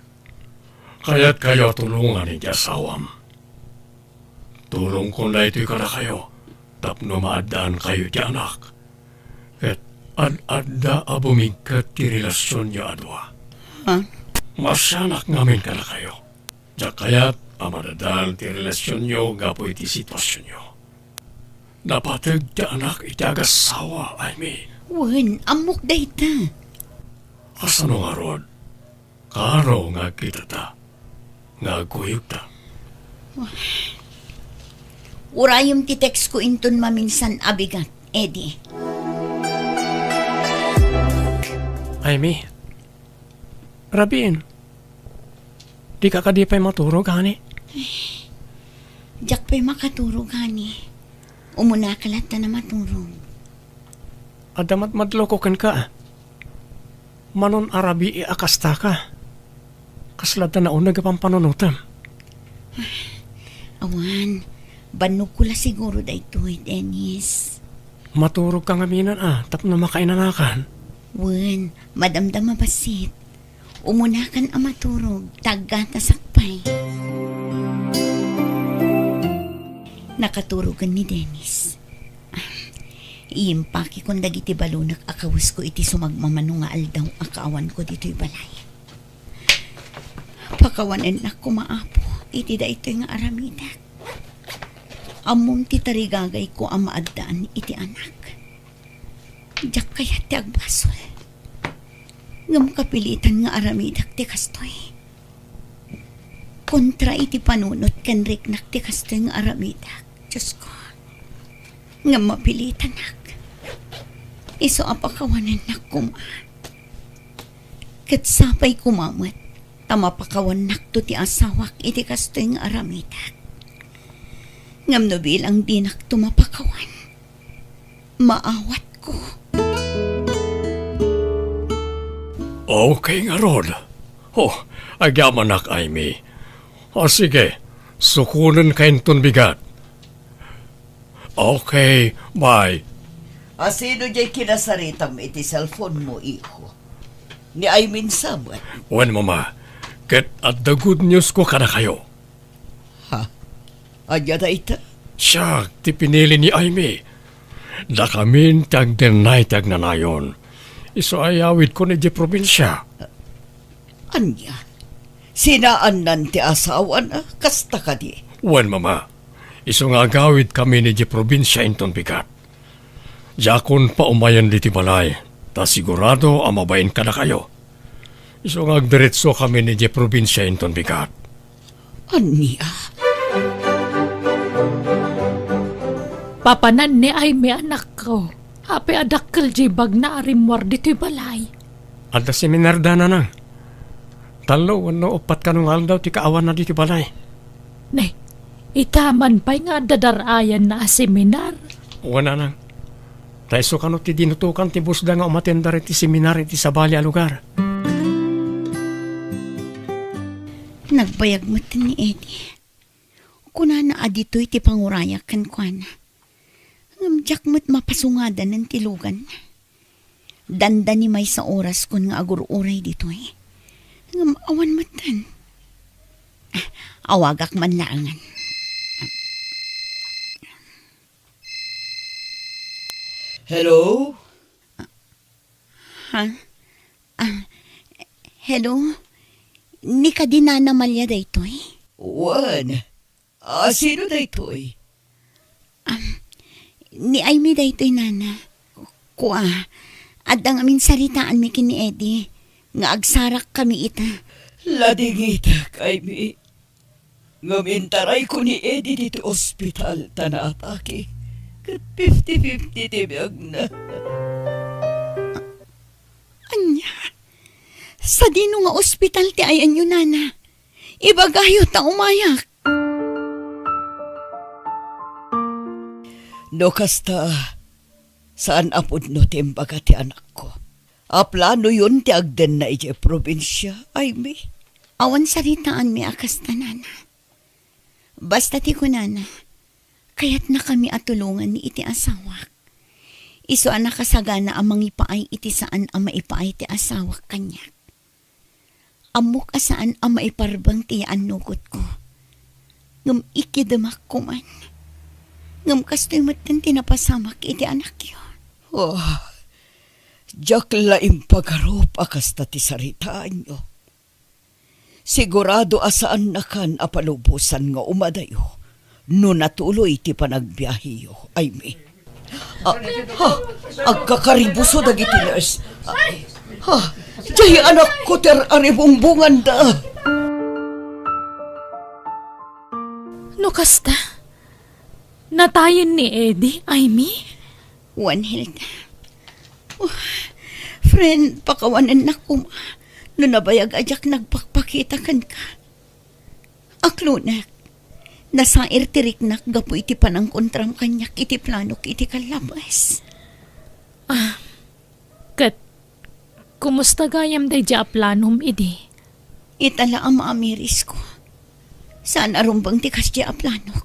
kaya't kayo tulungan ni asawam. Tulong ko na ito'y kada kayo. Tapno maadaan kayo di anak. At ad-adda abumigkat ti relasyon niyo adwa. Ha? Masyanak ngamin ka na kayo. Diyak kaya't amadadaan ti relasyon niyo gapoy ti sitwasyon niyo. Napatag ti anak iti agasawa, Aimee. Wen, amok dayta. Asano nga rod? Karo nga kita ta. Nga guyog ta. Urayom ti text ko inton maminsan abigat, Eddie. Aimee. Rabin. Di ka kadipay maturog, hani? Diyak pa'y makaturog, hani. Umuna ka lata na maturog. Adamat madlokokan ka. Manon arabi akasta ka. Kaslada na unag pang panunutan. Awan, banog ko la siguro daytoy, Dennis. Maturog ka nga minan tapno makainanakan. Wen, madamdam mabasit. Umuna kan ang maturog, taggata sakpay. Nakaturogan ni Dennis. Iimpaki kong dagiti balunak akawis ko iti sumagmamano nga aldaw akaawan ko dito'y balay. Pakawanan na kumaapo, iti da ito'y nga aramidak. Amom ti tarigagay ko ang maagdaan iti anak. Diyak kaya ti agbasol. Ngam kapilitan nga aramidak ti kastoy. Kontra iti panunot ken riknak ti kastoy nga aramidak. Diyos ko. Ngam mapilitan nak. Iso apakawanan na kumaan. Katsapay kumamot. Tamapakawan nak to ti asawak iti kastoy nga aramidak. Ngam no bilang di nak tumapakawan. Maawat ko. Okay nga rod. Agyaman nak, Aimee. Sige, sukunan kainton bigat. Okay, bye. asino jay kinasaritam iti cellphone mo, iho? Ni Aimin sabat. Wen, Mama. Ket at the good news ko kada kayo. Ha? Anya da ita? Siya, ti pinili ni Aimee. Da kamin tag denay tag nanayon. Iso ayawid ko ni di probinsya. Anya? Sinaan nan ti asawa na? Kasta ka di? Wen, Mama. Iso nga agawid kami ni di probinsya inton bigat. Jakon pa umayan di ti balay. Ta sigurado amabayin ka na kayo. Iso nga agdiretso kami ni di probinsya inton bigat. Ania, Papanan ni ay may anak ko. Hape adakkel jibag na arimwar dito'y balay. Ada seminar da na nang. Talo, wano upat kanungal daw ti kaawan na dito balay. Ne, itaman pa'y nga dadarayan na seminar. Wana nang. Taiso kano ti dinutukan ti busda nga umatenda rin ti seminar iti sa bali a lugar. Nagbayag mo ni Eddie. Kuna na adito'y ti pangurayakan ko na. Ngamjak mo't mapasungadan ng tilugan. Danda ni may sa oras kun nga agur-uray dito eh. Ngamawan matan. Awagak man laangan. hello? Ha? Hello? Ni ka din na namalya dito eh. Wan, sino na ito'y? Ni Amy daytoy nana. Kuha, adang amin saritaan mi kini Eddie. Nga agsarak kami ita. Ladingita kay mi. Ngamintaray ko ni Eddie dito ospital tanaatake. Kat 50-50 tibiyag na. Anya, sa dino nga ospital ti ayan yun nana. Ibagayo ta umayak. No kasta, saan apod no timbaga ti anak ko? Plano yun ti agden na iti probinsya, ay mi. Awan saritaan mi akas ta nana. Basta ti ko nana, kaya't na kami atulungan ni iti asawak. Iso anak kasagana amang ipaay iti saan ang maipaay ti asawak kanya. Amok asaan ang maiparbang ti anugot ko. Ngam ikidamak ko man. Ngam kastoy matan tinapasamak iti anak yun. Oh, jak laing pagarup akas ti saritaan nyo. Sigurado asaan na kan apalubusan nga umadayo. No natuloy ti panagbiyahiyo, ay mi. Agkakaribuso dagiti nurse. Jay anak ko ter aribumbungan da. No kasta? Natayin ni Eddie, Amy? Juan Hilda. Friend, pakawanan na kuma. No nabayag ajak nagpakpakita kan ka. Aklunak, nasair tirik nak gapu iti panang kontram kanyak iti planok iti kalabas. Kat, kumusta gayam day ja planom, Edi? Itala ang maamiris ko. Saan arumbang tikas di aplanok?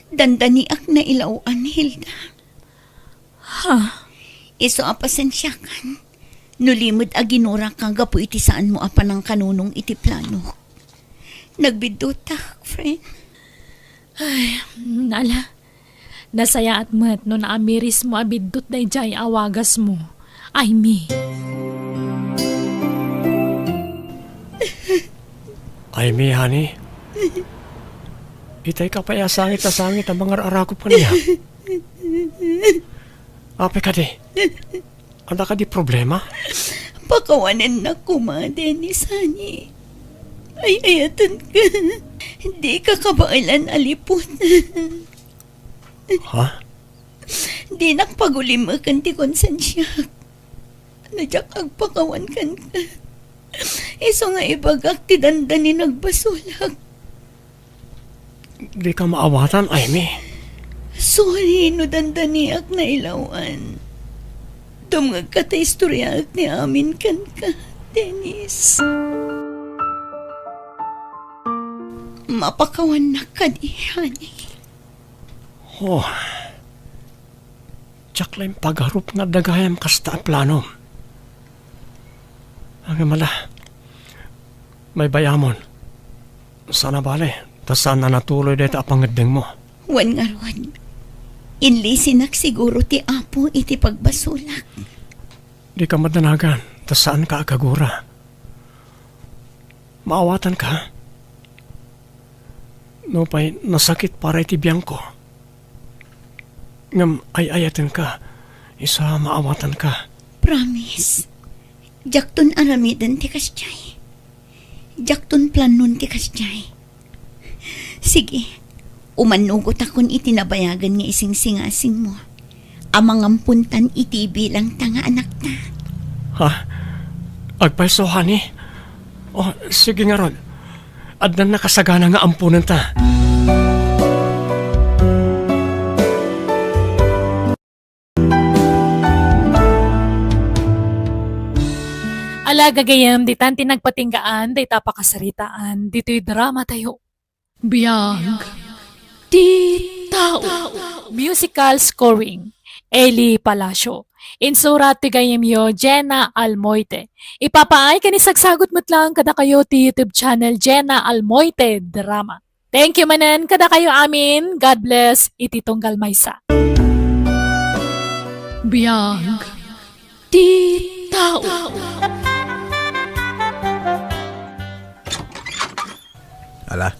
Dandaniak na ilauan, Hilda. Iso apasensyakan. Nulimod aginura ka gapo iti saan mo apa ng kanunong iti planok. Nagbidutak, friend. Nala, nasaya at mat no naamiris mo abidot day jay awagas mo. Amy. Amy, honey. Itay ka pa sangit na sangit ang mga arakop ka niya. Ape ka di. Anda ka di problema? Pakawanan na kuma, Dennis, honey. Ay, ayatan ka. Hindi ka kabailan alipon. Ha? Di nakpagulimakan ti konsensya. Nadyak agpakawan kan ka. Iso nga ibagak ti dandani nagbasulak. Di ka maawatan, Amy. Sorry, no dandaniak na ilawan. Dumngag ka ta istoryaak ni amin kan ka, Dennis. Mapakawan na ka di, honey. Oh. Tsak lang pagharup na dagayam kasta plano. Ang mala. May bayamon. Sana bale. Tas sana natuloy dito apangedeng mo. Wan nga ron. Inlisinak siguro ti apo iti pagbasulak. Di ka madanagan. Tas saan ka agagura? Maawatan ka? No pa'y nasakit para iti biyang ko. Ngam ay-ayatin ka. Isa maawatan ka. Promise. Jakton aramidan ti kasjay. Jakton planon ti kasjay. Sige, umanugot akon itinabayagan nga ising singasing mo. Amang ampuntan iti bilang tanga anak na. Ha? Agpaiso, honey? O, sige nga ron. Adnan nakasagana nga ampunan ta. Ala gagayam, di tanti nagpatinggaan, di tapakasaritaan, dito'y drama tayo. Biyag. Di tao. Musical scoring. Eli Palacio. Insurat ti gayemyo Jenna Almoite. Ipapaay ka ni sagsagot mo't lang kada kayo ti YouTube channel Jenna Almoite Drama. Thank you manan kada kayo amin. God bless. Iti tunggal maysa. Biyag. Di tao. Ala,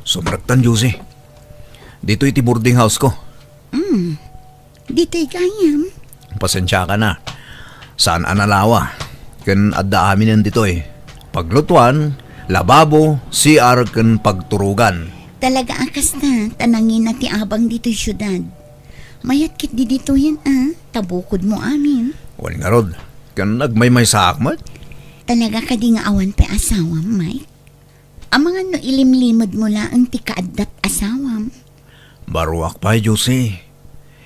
sumraktan, Josie. Dito iti boarding house ko. Dito'y gayam. Pasensya ka na. Saan analawa? Kan adda amin dito eh. Paglutuan, lababo, CR kan pagturugan. Talaga akas na, tanangin na ti abang dito'y syudad. Mayat kit di dito yan tabukod mo amin. Wan nga rod, kan nagmaymay sa akmat. Talaga ka di nga awan pa asawa, Mike. Ang mga no ilimlimod mo lang ti kaadat asawam. Baruak pa, Josie.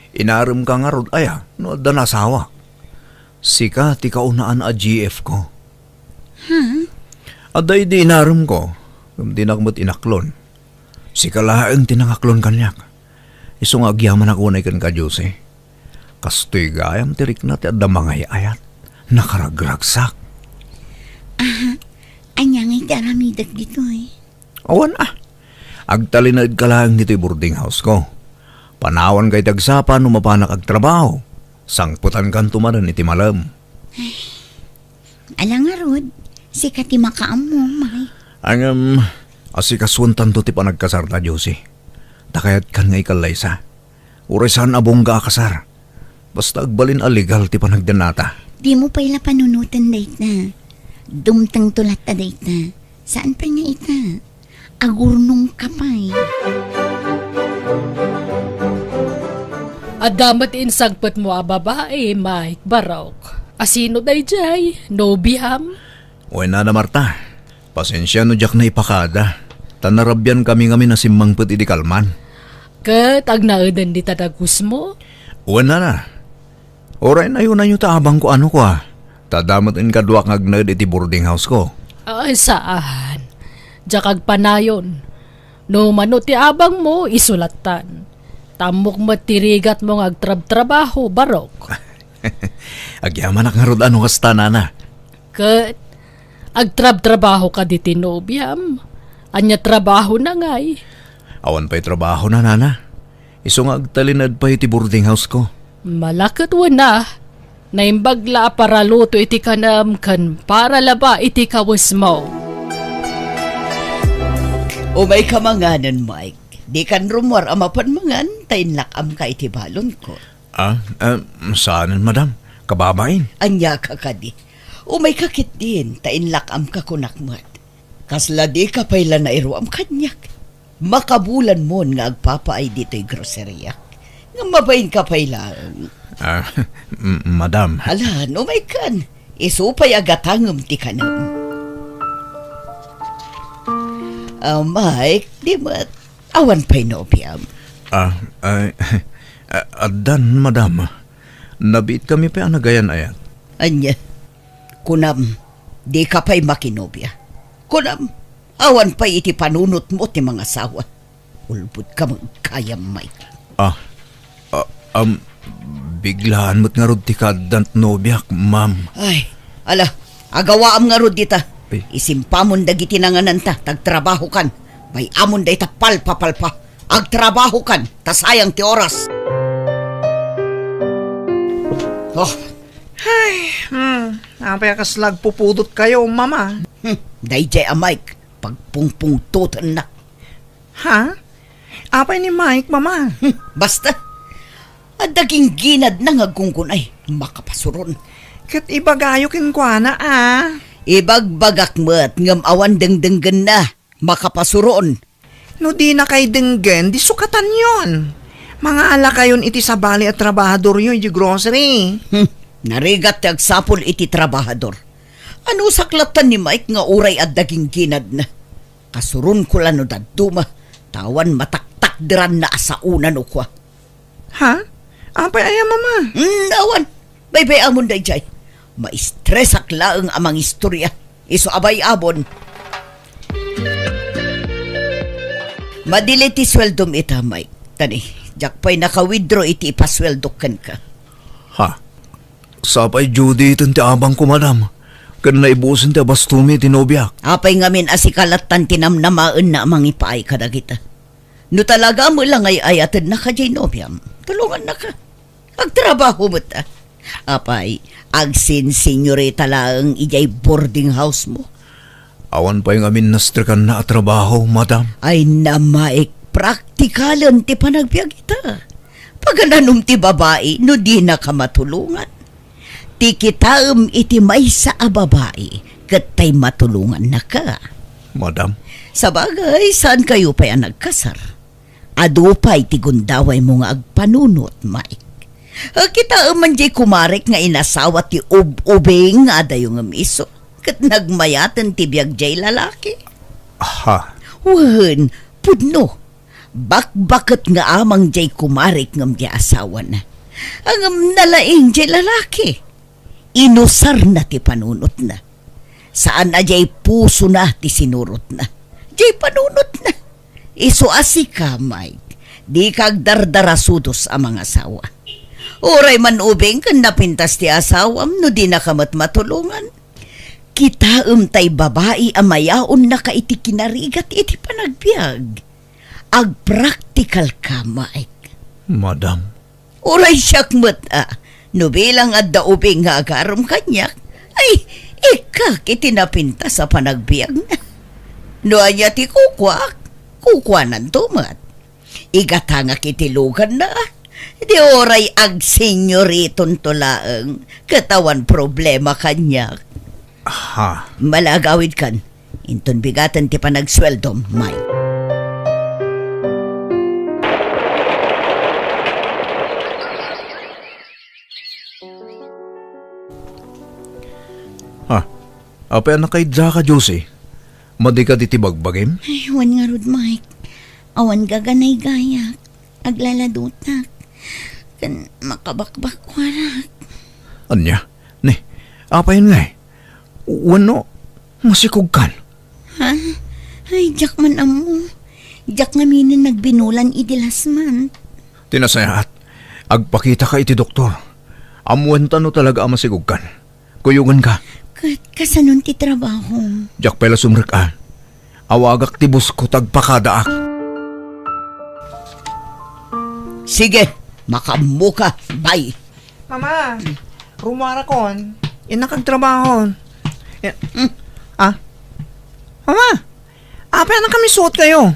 Inaram ka nga rod, aya, no adda nasawa. Sika, ti kaunaan a GF ko. Ha? Aday di inaram ko, di nakmat inaklon. Sika laang tinangaklon kanyak. Isong agyaman ako na ikan ka, Josie. Kastoy gayam tirik na ti adda mga ayat. Nakaragragsak. Anyang ay daramidag dito Awan agtalinad ka lang dito'y boarding house ko. Panawan kay tagsapa no mapanak ag trabaho. Sangputan kan tumanan iti malam. Alang nga rod, sika ti makaam mo, Mike. Ang asikaswantan to ti panagkasarta, Josie. Takayat kan nga ikalaysa. Urisan abong ga akasar. Basta agbalin alegal ti panagdanata. Di mo pa ila panunutan dait na. Dumtang tulat ta dait na. Saan pa nga ita? Agurnong kapay. Adamat insagpet mo a babae, Mike Barok. Asino day jay? No biham? Wala na Marta. Pasensya no jak na ipakada. Tanarabyan kami na simang pati di kalman. Kat agnaadan di tadagus mo? Wala na. Oray na yun na yung taabang ko ano ko Tadamat in kadwak ngagnad iti boarding house ko. Ay, saan? Jakag panayon. No mano ti abang mo, isulatan. Tamok matirigat mo agtrab-trabaho, Barok. Agyaman nga rod ano kasta na. Kat, agtrab-trabaho ka di tinobyam. Anya trabaho na ngay. Awan pa'y trabaho na, nana. Isong agtalinad pa iti boarding house ko. Malakot na. Naimbagla para luto iti kanam kan para laba iti kawas mo. Umay kamanganan, Mike. Di kan rumor amapan mangan, tainlakam ka iti balon ko. Saanan, madam? Kababain? Anya ka kadi. Umay kakit din, tainlakam ka kunakmat. Kasla di ka payla na iruam kanyak. Makabulan mo nga agpapaay dito'y groceria. Nga mabayin ka payla. Madam. Alan, umay kan. Isupay agatangam ti kanam. Mike, di mat awan pa'y nopiam. Adan, madam. Nabit kami pa anagayan ayat. Anya, kunam, di ka pa'y makinobya. Kunam, awan pa'y iti panunot mo ti mga asawa. Ulbud ka magkayam, Mike. Biglaan mo't nga rod ti kadant nobyak, ma'am. Ay, ala, agawaam nga rod dita. Ay. Isimpamon dagiti nanganan ta, tagtrabaho kan. May amon day ta palpa-palpa. Agtrabaho kan, tasayang ti oras. Oh, Apay kaslag pupudot kayo, mama. dayjay a Mike, pagpungpungtutan na. Ha? Apay ni Mike, mama. Basta, at daging ginad na ngagungkun ay makapasuron. Kat ibagayo kin kwa na Ibagbagak mo't ngam awan dengdenggen na, makapasuron. No di na kay denggen, di sukatan yon. Mga ala kayon iti sabali at trabahador yun, di grocery. Narigat ti agsapol iti trabahador. Ano saklatan ni Mike nga uray at daging kinad na. Kasurun ko lang no daduma, tawan mataktak diran na asaunan o kwa. Ha? Apay aya mama. Awan, baybay amon day jay. Ma-stress laeng amang istorya. Iso abay abon. Madili ti sweldom ita, Mike. Tani, jakpay naka-withdraw iti ipasweldokan ka. Ha? Sapay Judy itin ti abang ko, madam. Kan naibusin ti abastumi ti nobyak. Apay ngamin asikalatan tinamnamaan na amang ipaay ka na kita. No talaga mo lang ay ayatid na ka jay nobyam. Tulungan na ka. Agtrabaho mo ta. Apay, agsin senyorita lang ijay boarding house mo. Awan pa yung amin nastrikan na trabaho, madam. Ay namaik praktikalan ti panagbiag ita. Pagananom ti babae, no di na ka matulungan. Ti kitaam iti may sa babae, katay matulungan na ka. Madam, Sa bagay, saan kayo pa yan nagkasar? Ado pa'y ti gundaway mo nga agpanunot, Mike. Kita man jay kumarek nga inasawa ti ubing nga dayo nga miso. Kat nagmayatan ti biyag jay lalaki. ha? Wan, pudno. Bakbakit nga amang jay kumarek ngam di asawa na. Ang nalaing jay lalaki. Inusar na ti panunot na. Saan na jay puso na ti sinurot na. Jay panunot na. Iso asika, Mike. Di kag dardarasudos ang mga asawa. Oray man ubing kan napintas ti asawam no di nakamat matulungan. Kita tay babae amayaon na ka iti kinarigat iti panagbiag. Ag-practical ka, Mike. Madam, Oray siyak mat no bilang adda ubing nga agarom kanyak, ay ikak iti napinta sa panagbiag na. No anya ti kukwanan tumat. Igatangak iti lugan na. Di oray ag senyoriton tulaang katawan problema kanyak. ha? Malagawid kan. Inton bigatan ti panagsweldom, Mike. Ha? Apay na kay Jaka, Josie. Madi ka diti bagbagim? Ay, wan nga rod, Mike. Awan gaganay gayak. Aglaladutak. Kan makabakbak warak. Anya? Ni, apay nga eh. Wano, masikog kan. Ha? Ay, jak man amo. Jak nga minin nagbinulan idilasman. Tinasayaat, agpakita ka iti doktor. Amuan tano talaga ang masigog kan. Kuyugan ka. Kasanon ti trabaho. Jak pala sumrek awagak tibus ko tagpakadaak. Sige, makamuka. Bye. Mama, rumara kon. Yan nakagtrabaho. Mama, apay na kami suot kayo.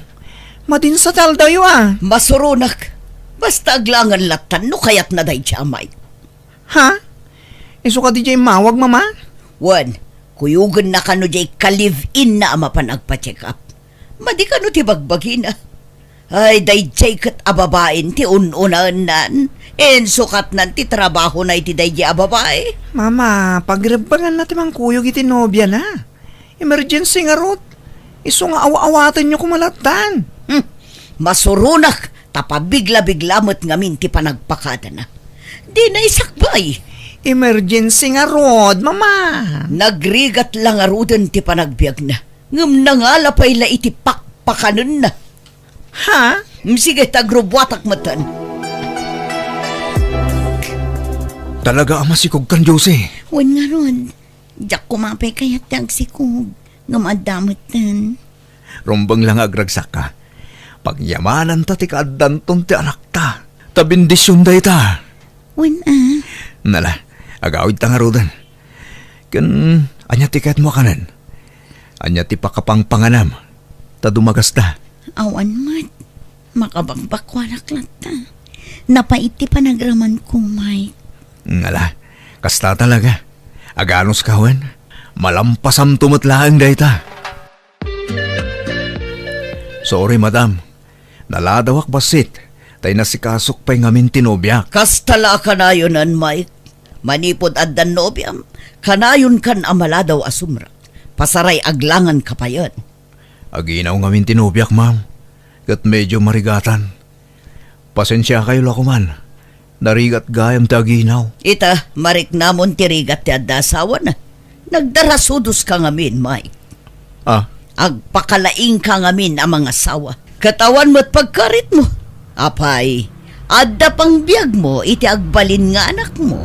Madin sa taldayo Masurunak. Basta aglangan latan no kayat na day siya, Mike. Ha? Iso ka di jay mawag, mama? Wan, kuyugan na kano jay ka-live-in na ama panagpa-check up. Madi kano ti bagbagina. Ay, day jay kat ababain ti ununaan nan. En sukat nan ti trabaho na iti day jay ababae. Mama, pagrebangan natin mang kuyog iti nobya na. Emergency nga rot. Iso nga awa-awatan nyo kumalatan. Masurunak, tapabigla-bigla mo't ngamin ti panagpakada na. Di na isakbay. Emergency nga rod, mama. Nagrigat lang arudan ti panagbiag na. Ngam nangalapay la iti pakpakanon na. Ha? Sige, tagrubwatak matan. Talaga ang masikog kan, Josie. Wan nga rod. Jak kumapay kayat tagsikog. Ngamadamatan. Rombang lang agragsak ka. Pagyamanan ta ti kaaddanton ti anak ta. Tabindisyon day ta. Wan Nala, agawid ta nga rodan. Kan, anya ti kahit mo kanan. Anya ti pakapangpanganam. Ta dumagas ta. Awan mat. Makabakbakwarak lang ta. Napaiti panagraman ko, Mike. Nala, kasta talaga. Aganos kawen, malampasam tumatlaang dayta. Sorry, madam. Naladawak basit. Tay nasikasok pa'y ngamin tinobyak. Kastala kanayonan, Mike. Manipod addan nobyam, kanayon kan amaladaw asumra. Pasaray aglangan kapayan. Aginaw ngamin tinobyak, ma'am. Kat medyo marigatan. Pasensya kayo lakuman. Narigat gayam ta aginaw. Ita, marik namon tirigat ti addasawa na. Nagdarasudos ka ngamin, Mike. Ah, Agpakalaing ka ngamin ang mga sawa. Katawan mo't pagkarit mo. Apay, adda pang biyag mo, iti agbalin nga anak mo.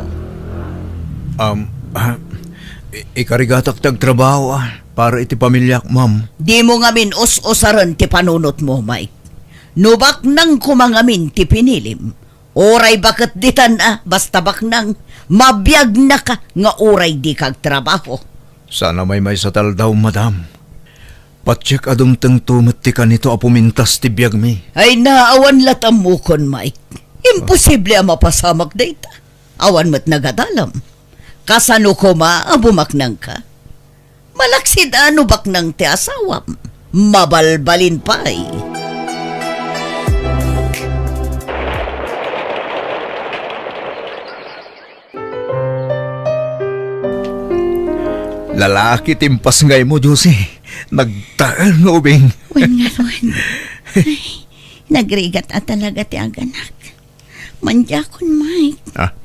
Ikarigatak tagtrabaho para iti pamilyak, ma'am. Di mo ngamin us-usaran ti panunot mo, Mike. Nubak nang kumangamin ti pinilim. Oray bakit ditan basta bak nang mabiyag na ka nga oray di kag trabaho. Sana may satal daw, madam. Patsik adumteng tumat ti kanito apumintas ti biyag mi. Ay naawan latam mo kon, Mike. Imposible ang mapasamak data. Awan mo't nagadalam. Kasano ko bumaknang ka? Malaksid ano bak nang ti asawam? Mabalbalin pa'y. Lalaki timpas ngay mo, Josie. Nagtaan nga ubing. Wan nga ron. Ay, nagrigat at talaga ti aganak. Mandya kon, Mike. Ah,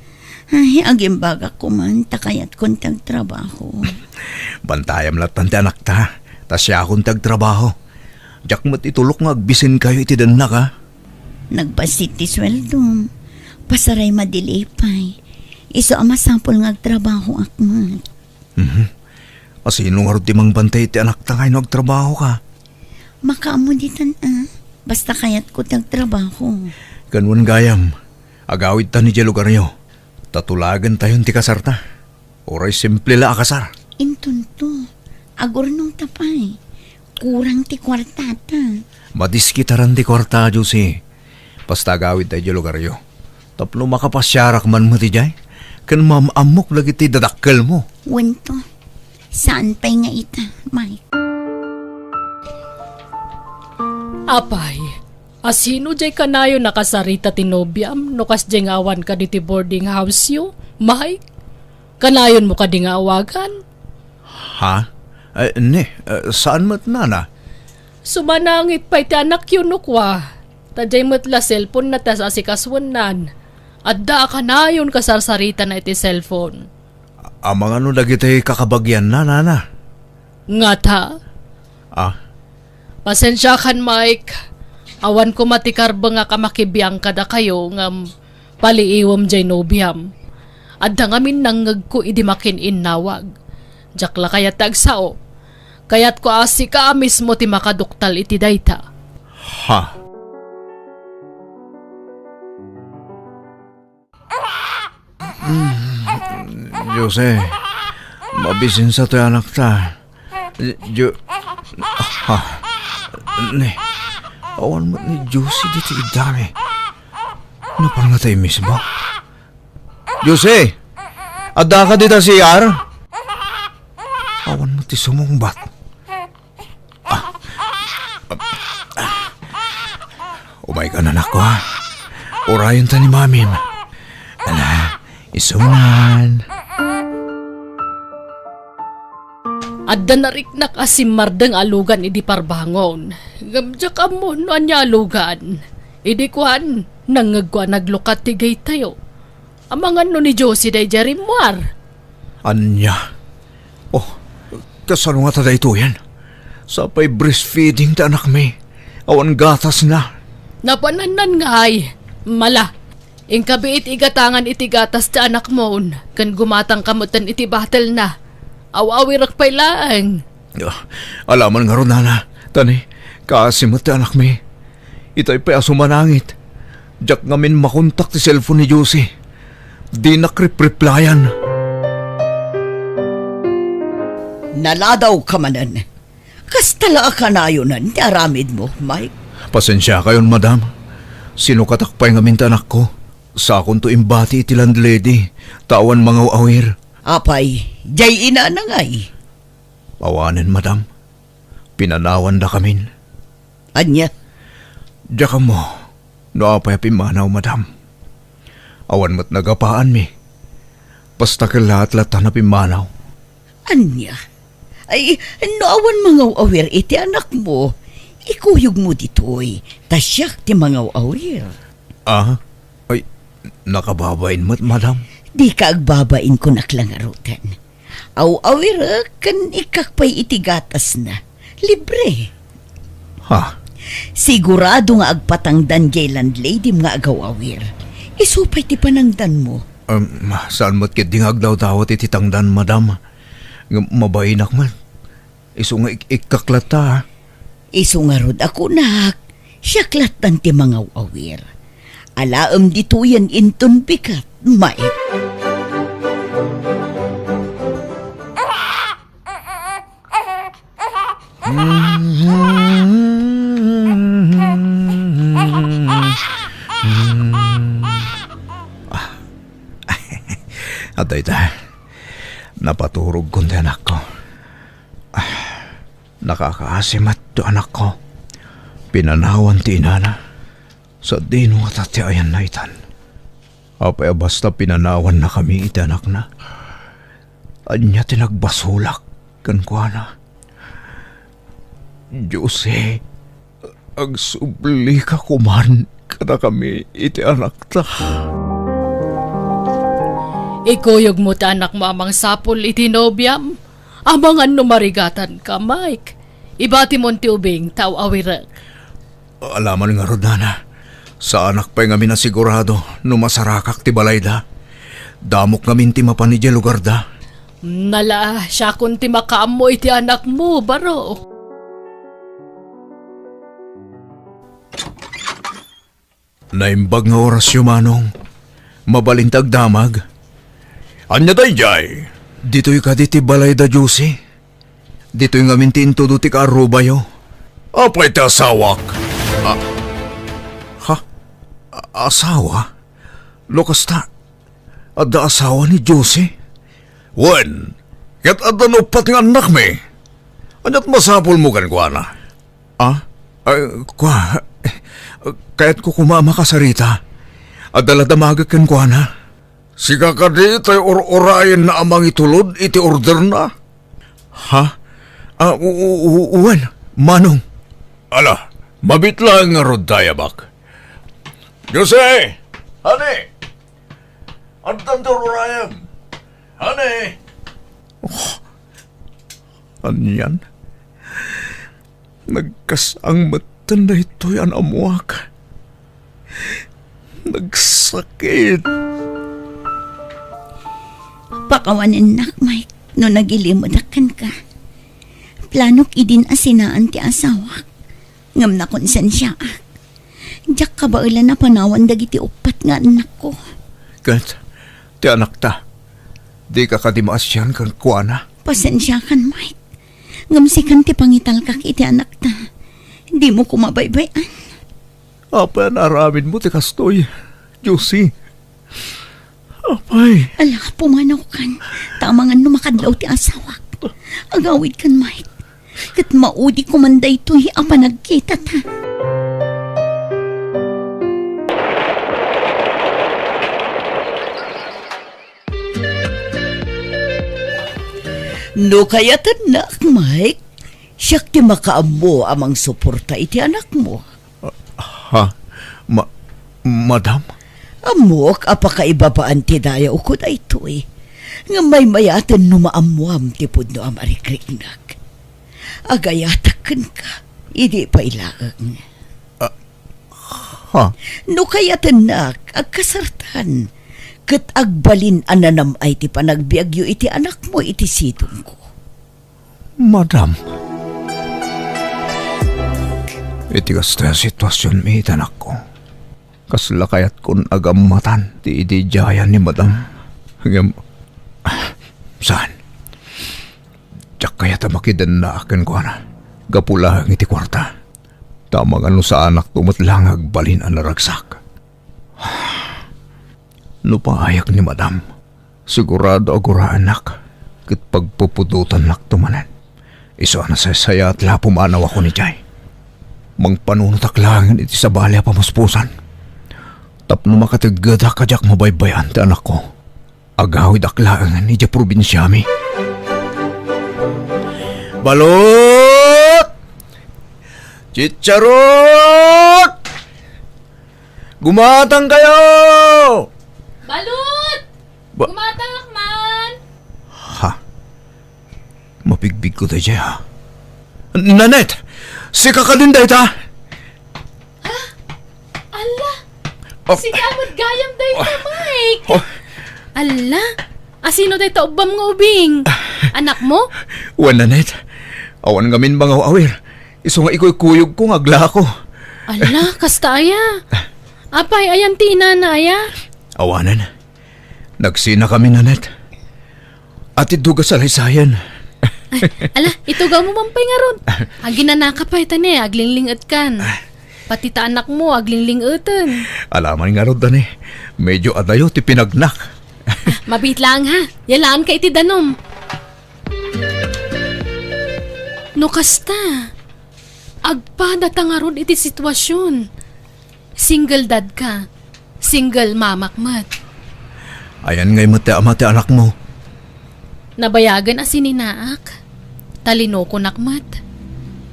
Ay, agimbaga ko man, takayat kon tagtrabaho. bantayam latan ti anak ta. Ta siya akong tagtrabaho. Diyak mo't itulok nga agbisin kayo iti danak, ha? Nagbasit ti sweldo. Pasaray madilipay. Iso ang masampol nga agtrabaho akmat. Asino nga rin timang bantay iti anak ta kayo nagtrabaho ka? Makaamuditan basta kayat ko tagtrabaho. Ganwan gayam. Agawid ta ni di lugar nyo. Tatulagan tayo ti kasarta. Oray simple la akasar. Intunto, agor nung tapay. Kurang ti kwartata. Madiskitaran ti kwarta, Josie. Basta agawid tayo di lugar nyo. Tapno makapasyarak man mo ti jay. Kan mamamok lagi ti dadakkel mo. Wento, saan pa'y nga ita, Mike? Apay, asino jay kanayo nakasarita tinobyam no kas jay awan ka diti boarding house yo? Mike, kanayon mo ka di nga awagan? Ha? Saan mat nana? Sumanangit pa'y ti anak yun nukwa. Tadjay mo't la cellphone na tas asikaswanan. Adda kanayon kasarsarita na iti cellphone. Amang ano dagiti kakabagyan na, nana? Nga ta, Ah, pasensya kan Mike. Awan ko matikarba nga kamakibiyang kada kayo nga paliiwam jay nobyam. Adda ngamin nangag ko idi makin innawag. Jakla kaya tagsao. Kayat ko asi ka mismo ti makaduktal iti dayta. ha? Jose, mabisin sa to anak ta. Ha? Ne, awan mo ni Josie dito idami. Ano parang nga tayo mismo? Jose, ada ka dito si Yar? Awan mo ti sumungbat. Umay ka na nako, ha? Orayon ta ni mamim. Ala, isunan. Adda nariknak asim mardeng alugan idi parbangon. Gamjak amo no anya alugan. Idi kuan, nangagkuan naglukat ti gay tayo. Amangan no ni Josie day jarimwar. Anya? Oh, kasano nga tada ito yan? Sapay breastfeeding ta anak may. Awan gatas na. Napananan nga ay, mala. Ingkabiit igatangan iti gatas ti anak mo. Kan gumatang kamutan iti battle na. Awawirak pa'y lang. Alaman nga ron, nana. Tani, kasimot ti anak may. Itay pa asumanangit. Diyak ngamin makontak ti cellphone ni Josie. Di nakripreplyan. Naladaw ka manan. Kastala ka na yun ti aramid mo, Mike. Pasensya kayon, madam. Sinukatakpay ngamin ti anak ko. Sa akong to imbati iti landlady. Tawan mga awir. Apay, Jay ina na ngay. Pawanan, madam. Pinanawan da kamin. Anya, Diya ka mo. Naapay pimanaw, madam. Awan mo't nagapaan mi. Basta ka lahat-lahat na pimanaw. anya. Ay, naawan mga awir iti anak mo. Ikuyog mo ditoy. Tasyak ti mga awir. Ah? Ay, nakababain mo't, madam. Di ka agbabain ko naklangarutan. Awir kan ikakpay iti gatas na. Libre. Ha? Sigurado nga agpatangdan jay landlady nga agawawir. Isupay ti panangdan mo. Saan mo't kitdingag daw tawat iti tangdan, madam? Mabainak man. Iso nga ikaklata, ha? Isu nga rod ako nak. Siyaklatan ti mga awir. Alaam dito yan inton bikat. May. Atay ta, napaturog ko ti anak ko. Nakakaasimat to anak ko. Pinanawan ti inana. Sa dino at ati ayan na itan. Apay basta pinanawan na kami iti anak na. Anya tinagbasulak kan kwa na. Diyos agsubli ka kuman kada kami iti anak ta. Ikuyog mo ta anak mo amang sapol iti nobyam. Amangan numarigatan ka, Mike. Ibati mo ti ubing tao awirag. Alaman nga rodana. Sa anak pa'y nga minasigurado no masarakak ti balayda. Damok nga minti mapanidya lugar da. Nala, siya kun ti makaam mo iti anak mo, baro. Naimbag nga oras yumanong. Mabalintag damag. Anya day jay? Dito'y ka diti balayda, Juicy. Dito'y nga minti intudo ti kaarubayo. Apay ti asawak. Asawa? Lukas ta. Adda asawa ni Juicy? Wen, kat adda nupat nga anak mi. Anyat masapol mo kan kwa na? Kaya't ko kumama ka sa rita. Adala damagag kan kwa na. Siga ka di tayo orayan na amang itulod iti order na. Ha? Wen, manong. Ala, mabitlang nga rod dayabak. Jose! Honey! Antan to orayan? Honey! Anyan? Nagkasang matan na ito'y anamuak. Nagsakit. Pakawanin nak, Mike, no nagilimudakan ka. Planok idin asinaan ti asawak. Ngam na konsensya. Diyak ka ba ulan na panawan dagiti upat nga anak ko. Kat, ti anak ta. Di ka kadimaas yan kang kuana. Pasensya kan, Mike. Ngam sikan ti pangital kak iti anak ta. Di mo kumabaybayan. Apa naramin mo ti kastoy, Juicy? Apay. Ala, pumanaw kan. Tamangan numakadlaw ti asawak. Agawid kan, Mike. Kat maudi kumanday to'y apa nagkita ta. No kaya tanak, Mike. Siyak ti makaamo amang suporta iti anak mo. Ha? Madam? Amok, apakaibabaan ti daya ukod ay ito'y. Nga may mayatan numaamuam ti pudno am arikriknak. Agayatakan ka, hindi pa ilaang. Ha? No kaya tanak, agkasartan. Kat agbalin ananam ay ti panagbiagyo iti anak mo iti sidong ko. Madam? Iti kasta sitwasyon mi tanak ko. Kasla kayat kun agamatan ti idijayan ni madam. Hanggang... Saan? Diyak kayat makidan na akin ko na. Gapula ang iti kwarta. Tamang ano sa anak tumatlang agbalin ang naragsak. No paayak ni madam. Sigurado agura anak. Kat pagpupudutan lak tumanan. Iso na saya at la pumanaw ako ni Jay. Mang panunot aklangan iti sa balya pamuspusan. Tapno makatagada kajak mabaybayan ti anak ko. Agawid aklangan iti probinsyami. Balot! Chicharot! Gumatang kayo! Balut! Ba- Gumatang man! Ha? Mapigbig ko tayo ha? Nanet! Si kakadinday ta! Ala! Oh. Si Gamot Gayam day ka, Mike! Oh. Ala! Asino day ta ubam nga ubing? Anak mo? Wan Nanet, awan ngamin mga awir. Iso nga iko'y kuyog ko ngagla ko. Ala, kasta aya. Apay, ayan tina na aya. Awanan. Nagsina kami Nanet. At iduga sa laysayan. Ala, itugaw mo mampay nga ron. Aginanaka pa itane, aglinglingat kan. Pati ta anak mo, aglinglingutan. Alaman nga ron dani. Medyo adayo ti pinagnak. Mabit lang ha. Yalaan ka iti danom. No kasta. Agpada tangaron iti sitwasyon. Single dad ka. Single mamakmat. Ayan ngay mati amati anak mo. Nabayagan asininaak. Talino ko nakmat.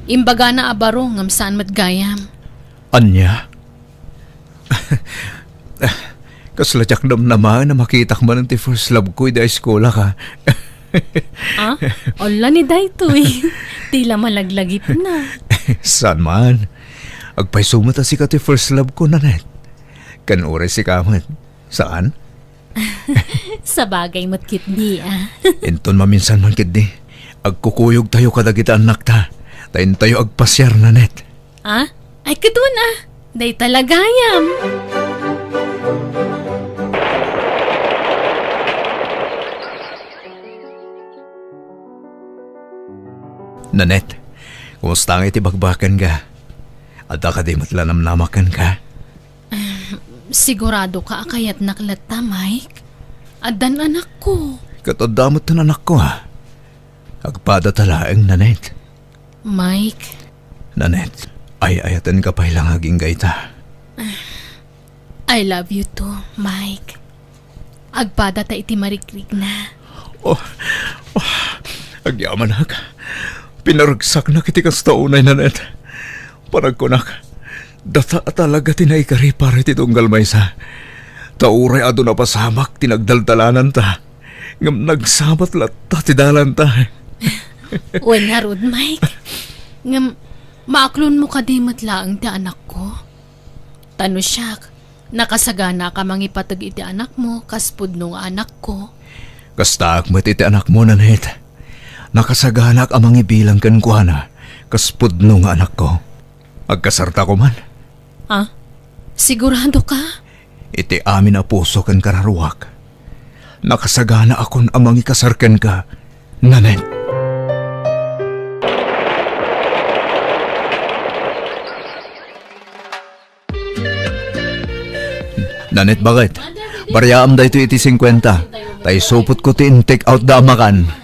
Imbaga na abarong ngam saan matgayam. Anya? Kasladyak naman na makita ka man ti first love ko ida eskola ka. Ah? Ola ni daytoy. Tila malaglagip na. Saan man? Agpay sumata si ka ti first love ko Nanet. Kanure si kamat. Saan? Sa bagay mo't kitdi ah. Inton maminsan man kid di. Agkukuyog tayo kadagita anak ta. Tayin tayo agpasyar Nanet. Ah? Ay katun ah. Day talagayam. Nanet, kumusta nga iti bagbakan ka? Ada ka di matlanamnamakan ka? Sigurado ka akayat naklata, Mike? Adan anak ko. Katadamot na anak ko ha. Agpada talaang Nanet. Mike, Nanet, ay-ayatan ka pa ilang aging gaita. I love you too, Mike. Agpada ta iti marikrig na. Agyaman ka. Pinaragsak na kiti kas taunay Nanet. Panagkunak. Data talaga tinaikari para iti tunggal maysa. Tauray ado na pasamak tinagdaldalanan ta. Ngam nagsabat latta ti dalan ta. Uwan harod, Mike. Ngam, maaklon mo kadimot laang ti anak ko. Tano siyak, nakasagana ka mangipatag iti anak mo, kaspud nung anak ko. Kastaak mo iti anak mo Nanet. Nakasaganak amang ibilang kan kuhana. Kaspud nung anak ko. Agkasarta ko man. Ah? Sigurado ka? Iti amin a puso kan kararuak. Nakasagana akon amang ikasarkan ka, Nanet. Nanet, bakit? Baryaam da ito iti 50. Tay supot ko ti take out da makan.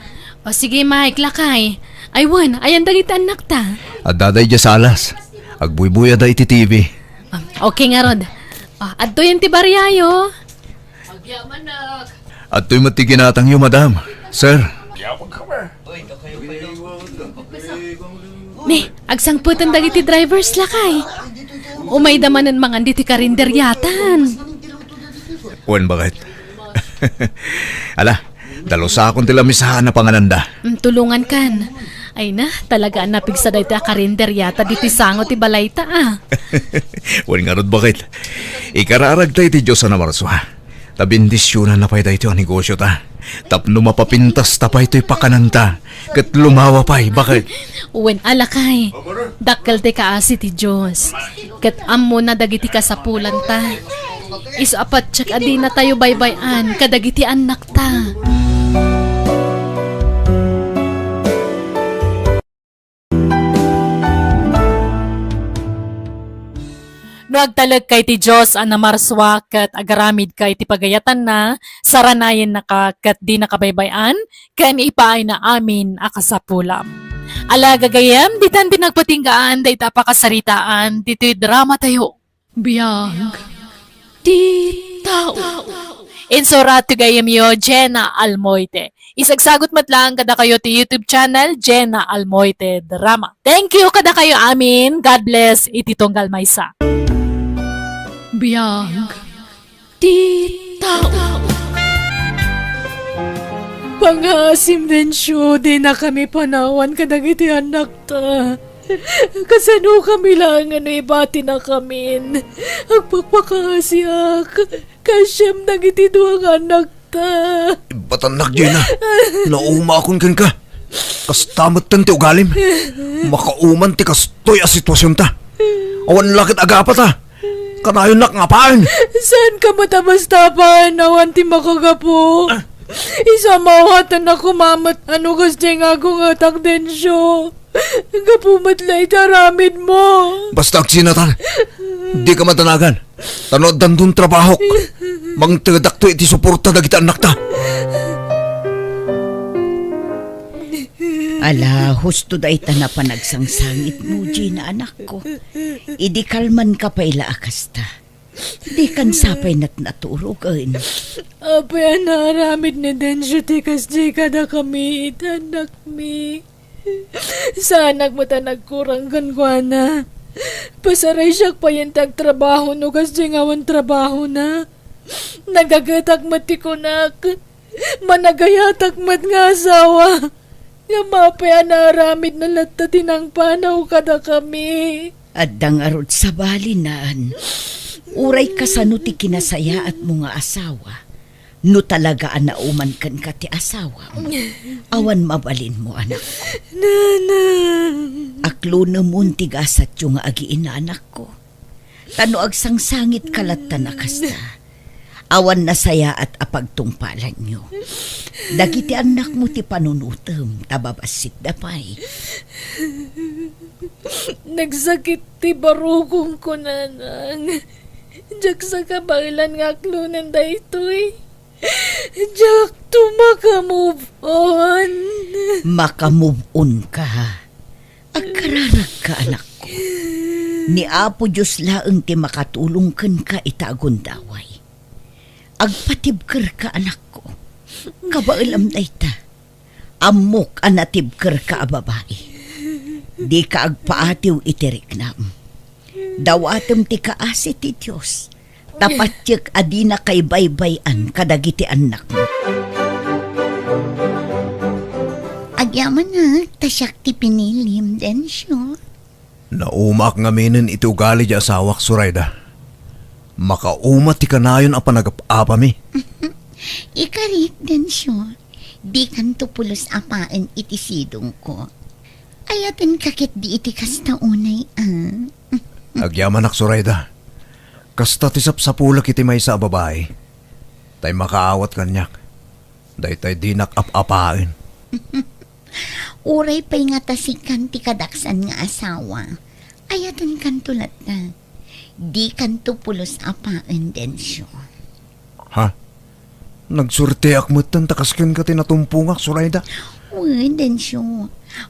O sige, Mike, lakay. Aywan, ayan dagiti anak ta. At daday dya salas. Agbuybuya da iti TV. Okay nga, Rod. Adto yan ti baryayo. At to'y matiginatang yo, madam. Sir. Ni, agsangputan dagiti drivers lakay. Umay damanan mangan diti karinderyatan. Wen, bakit? Ala, dalosa akong tilamisahan na pangananda. Tulungan kan. Ay na, talaga napigsa da iti karinderyata diti sango ti balayta ah. Wen nga rod, bakit? Ikararag tayo ti Diyos na marso ha. Tabindisyonan na pa'y tayo iti ang negosyo ta. Tapno mapapintas ta pa'y ito'y pakananta. Kat lumawa pa'y, bakit? Uwen alakay. Dakkel ti kaasi ti Diyos. Kat ammo na dagiti kasapulan ta. Iso apat tsak adi na tayo baybayan kadagiti anak ta. No agtalag kay ti Diyos ang namarswa kat agaramid kay ti pagayatan na, saranayin na ka kat di nakabaybayan, kan ipaay na amin akasapulam. Ala gagayam, ditan din nagpatinggaan, da itapakasaritaan, dito'y drama tayo. Biyag, di tao. Insorato gayam yo, Jenna Almoite. Isagsagot matlang kada kayo ti YouTube channel, Jenna Almoite Drama. Thank you kada kayo amin. God bless, ititonggal maysa. Biyag, di tao. Pangasim din siyo, di na kami panawan kadag iti anak ta. Kasano kami lang ano ibati na kamin. Ang pagpakasyak, kasyam nag iti duwang anak ta. Batanak, Gina. Naumakon kan ka. Kastamat tan ti ugalim. Makauman ti kastoy a sitwasyon ta. Awan lakit agapa ta. Kanayon nak ngapaan. Saan ka matabas-tapan? Awan ti makagapo. Isa mawatan na kumamat. Ano kasi nga kung atak din siyo. Gapumat lay taramid mo. Basta agsinatan. Di ka matanagan. Tanod dandun trabahok. Mang tagadak to iti suporta dagiti anak ta. Ala, husto da ita na panagsangsangit mo, Gina, anak ko. Idi kalman ka pa ila akas ta. Di kan sapay na't naturugan. Apay naramid ni Densyo tikas di kada kami itanak mi. Sa anak mo ta nagkurang kankwana. Pasaray siyak pa yung tagtrabaho no kasi ngawan trabaho na. Nagagatak matikunak. Managayatak mat nga asawa. Nga mapaya naramid na latatinang panaw kada kami. At dangarod sa balinaan. Uray kasano ti kinasaya at mga asawa. No talaga anauman kan ka ti asawa mo. Awan mabalin mo, anak ko. Nanang. Aklo na muntigasat yung agiin na anak ko. Tano agsangsangit kalat na kasta. Awan na saya at apagtungpalan nyo. Dagiti anak mo ti panunutem, tababasit dapay. Nagsakit ti barukong ko, nanang. Diyak sa kabailan nga aklunan da ito'y. Diyak to makamove on. Makamove on ka. Agkararag ka, anak ko. Ni Apo Diyos laeng ti makatulong kan ka itagundaway. Agpatibker ka, anak ko. Kabailam na ita. Amok anatibker ka, babae. Di ka agpaatiw itirik nam. Dawatem ti kaasi ti Diyos. Tapatyak adina kay baybayan kadagiti anak mo. Agyaman na, tasyak ti pinilim din siya. Naumak nga minin iti ugali di asawak, Surayda. Makaumat ti kanayon ang panagap-apa mi. Ikarit din siya. Di kanto pulos apaan iti sidong ko. Ayatin kakit di iti kasta unay Agyaman ak, Surayda. Kasta ti sapsapulak iti may sa babae. Tay makaawat kanyak. Day tay di nakap-apain. Uray pa'y nga tasikan ti kadaksan nga asawa. Ayatin kanto lat na. Di kanto pulos apaan din siya. Ha? Nagsurte akmutan takaskin ka tinatumpungak, Surayda? Uy, din siya.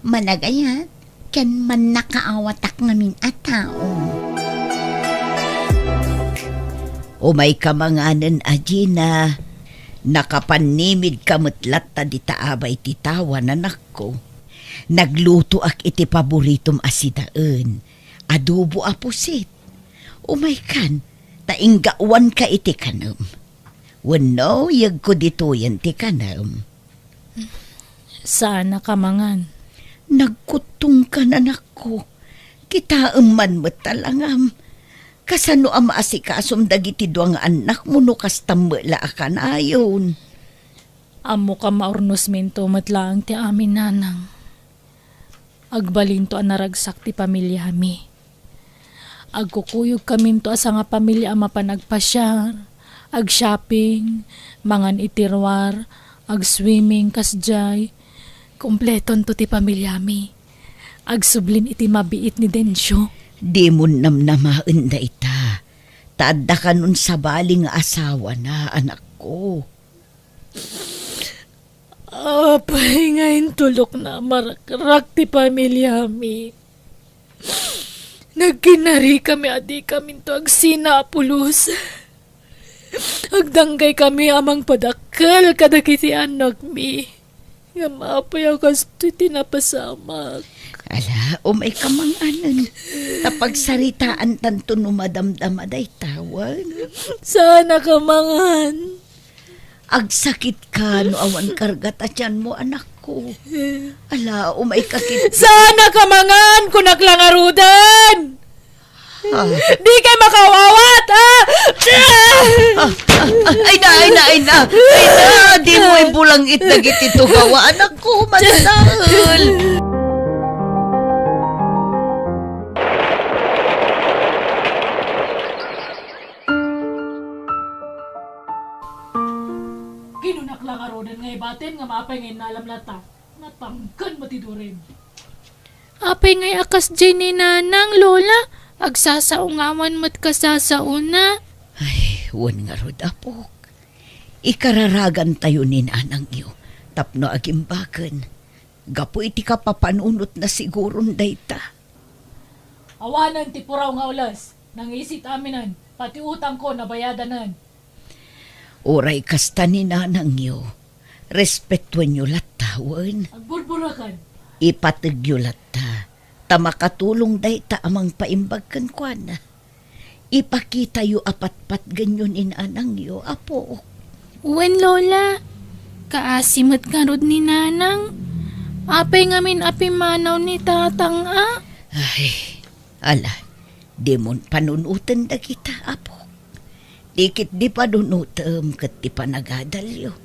Managayat. Kan man nakaawatak ngamin at tao. O may kamanganan, Agina. Nakapanimid kamutlat ta di taabay titawan, anak ko. Nagluto ak iti paboritom asidaan. Adobo apusit. Umay kan, tainggawan ka iti kanam. Wano, yag ko dito yan ti kanam. Sana kamangan. Nagkutong ka, anak ko. Kita man mo talangam. Kasano ang maasikasom dagiti duang anak mo no kastambala akan ayon. Amo ka maurnos minto matlaang ti amin, nanang. Agbalin to ang naragsak ti pamilya mi. Agkukuyog kami to asa nga pamilya ang mapanagpasyar. Ag-shopping, mangan itirwar, ag-swimming, kasjay. Kompleton to ti pamilya mi. Agsublin iti mabiit ni Densyo. Di mo namnamaan da ita. Taadda ka nun sa baling asawa na, anak ko. Apay ngayon tulok na marakrak ti pamilya mi. Nagkinari kami adi kami to agsina pulos. Agdanggay kami amang padakal kadakiti anak mi. Nga maapay ako kasto'y tinapasamak. Ala, umay kamanganan. Tapagsaritaan tanto no madamdamaday tawag. Sana ka mangan. Agsakit ka no awan kargat atyan mo, anak ko. Ala, umay kakit. Sana ka mangan kunaklangarudan. Di kay makawawat, ha? Ay na. Di mo ibulang itnagit ito gawa, anak ko, masal. Kinunaklangarudan ngay batin nga maapay ngay nalamlata. Natangkan matidurin. Apay ngay akas dyan ni nanang, lola. Agsasaungawan mat kasasauna. Ay, wan nga rod, apok. Ikararagan tayo ni nanang iyo. Tapno agimbakan. Gapo iti ka papanunot na siguron dayta. Awanan ti puraw nga ulas. Nangisit aminan. Pati utang ko nabayadanan. Oray kasta ni nanang iyo. Respetuan nyo latawan. Agburburakan. Ipatag nyo lata. Tamakatulong dayta amang paimbag kan kuana. Ipakita yu apat-pat ganyon inanang yu, apo. Uwen, lola. Kaasimat nga rod ni nanang. Apay ngamin api manaw ni tatang, ah. Ay, ala, di mon panunutan da kita, apo. Dikit di panunutam kat di panagadalyo.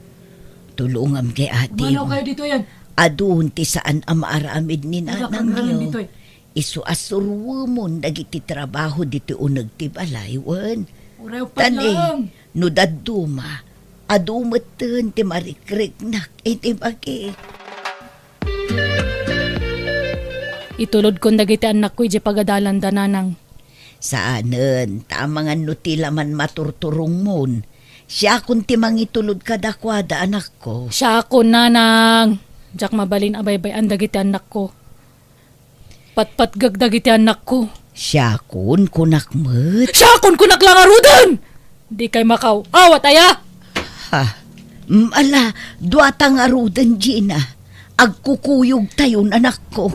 Tulungam kay ati Manaw mo. kayo dito yan. Adun ti saan amaaramid ni nanang dito yu. Isu asurwo mo dagiti trabaho dito unag ti balaywan. Urew pa Tani, lang. no daduma, adumatan ti marikrik nak, iti bagi. Itulod ko dagiti anak ko iti pagadalan dananang. Saanen, tamangan no ti laman maturturong mon. Siya kun ti mangitulod kadakwada anak ko. Siya ako, nanang. Diyak mabalin abaybay ang dagiti anak ko. Patpat gagdagiti anak ko. Siya kun kunakmet. Siya kun kunaklangarudan! Di kay makaw. Awat aya! Ha, ala, duatang arudan Gina. Agkukuyog tayon anak ko.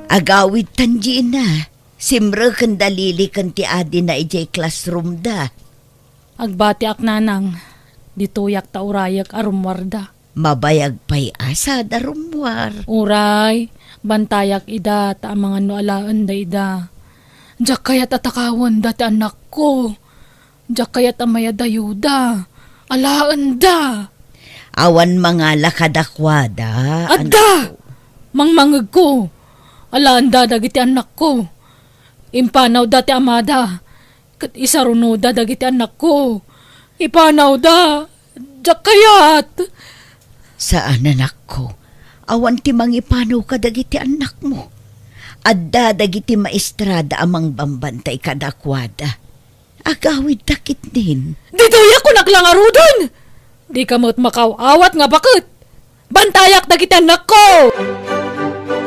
Agawid tan Gina. Simre kan dalili kan ti adi na ijay classroom da. Agbati ak nanang. Dituyak ta urayak arumwarda. Mabayag pa'y asa darumwar. Uray, bantayak ida ta ang mga noalaan da ida. Diyak kaya't atakawan dati anak ko. Diyak kaya't amaya dayuda. Alaan da. Awan mga lakadakwada. Adda! Mangmangag ko. Alaan da dagiti anak ko. Impanaw dati amada. Kat isaruno da dagiti anak ko. Ipanaw da. Diyak kayat. Saan anak ko? Awan ti mangipanaw ka dagiti anak mo. Adda dagiti maestrada amang bambantay kadakwada. Agawid takit din. Dituyak ko naklangarudon! Di ka mo't makawawat nga bakit? Bantayak dagiti anak ko!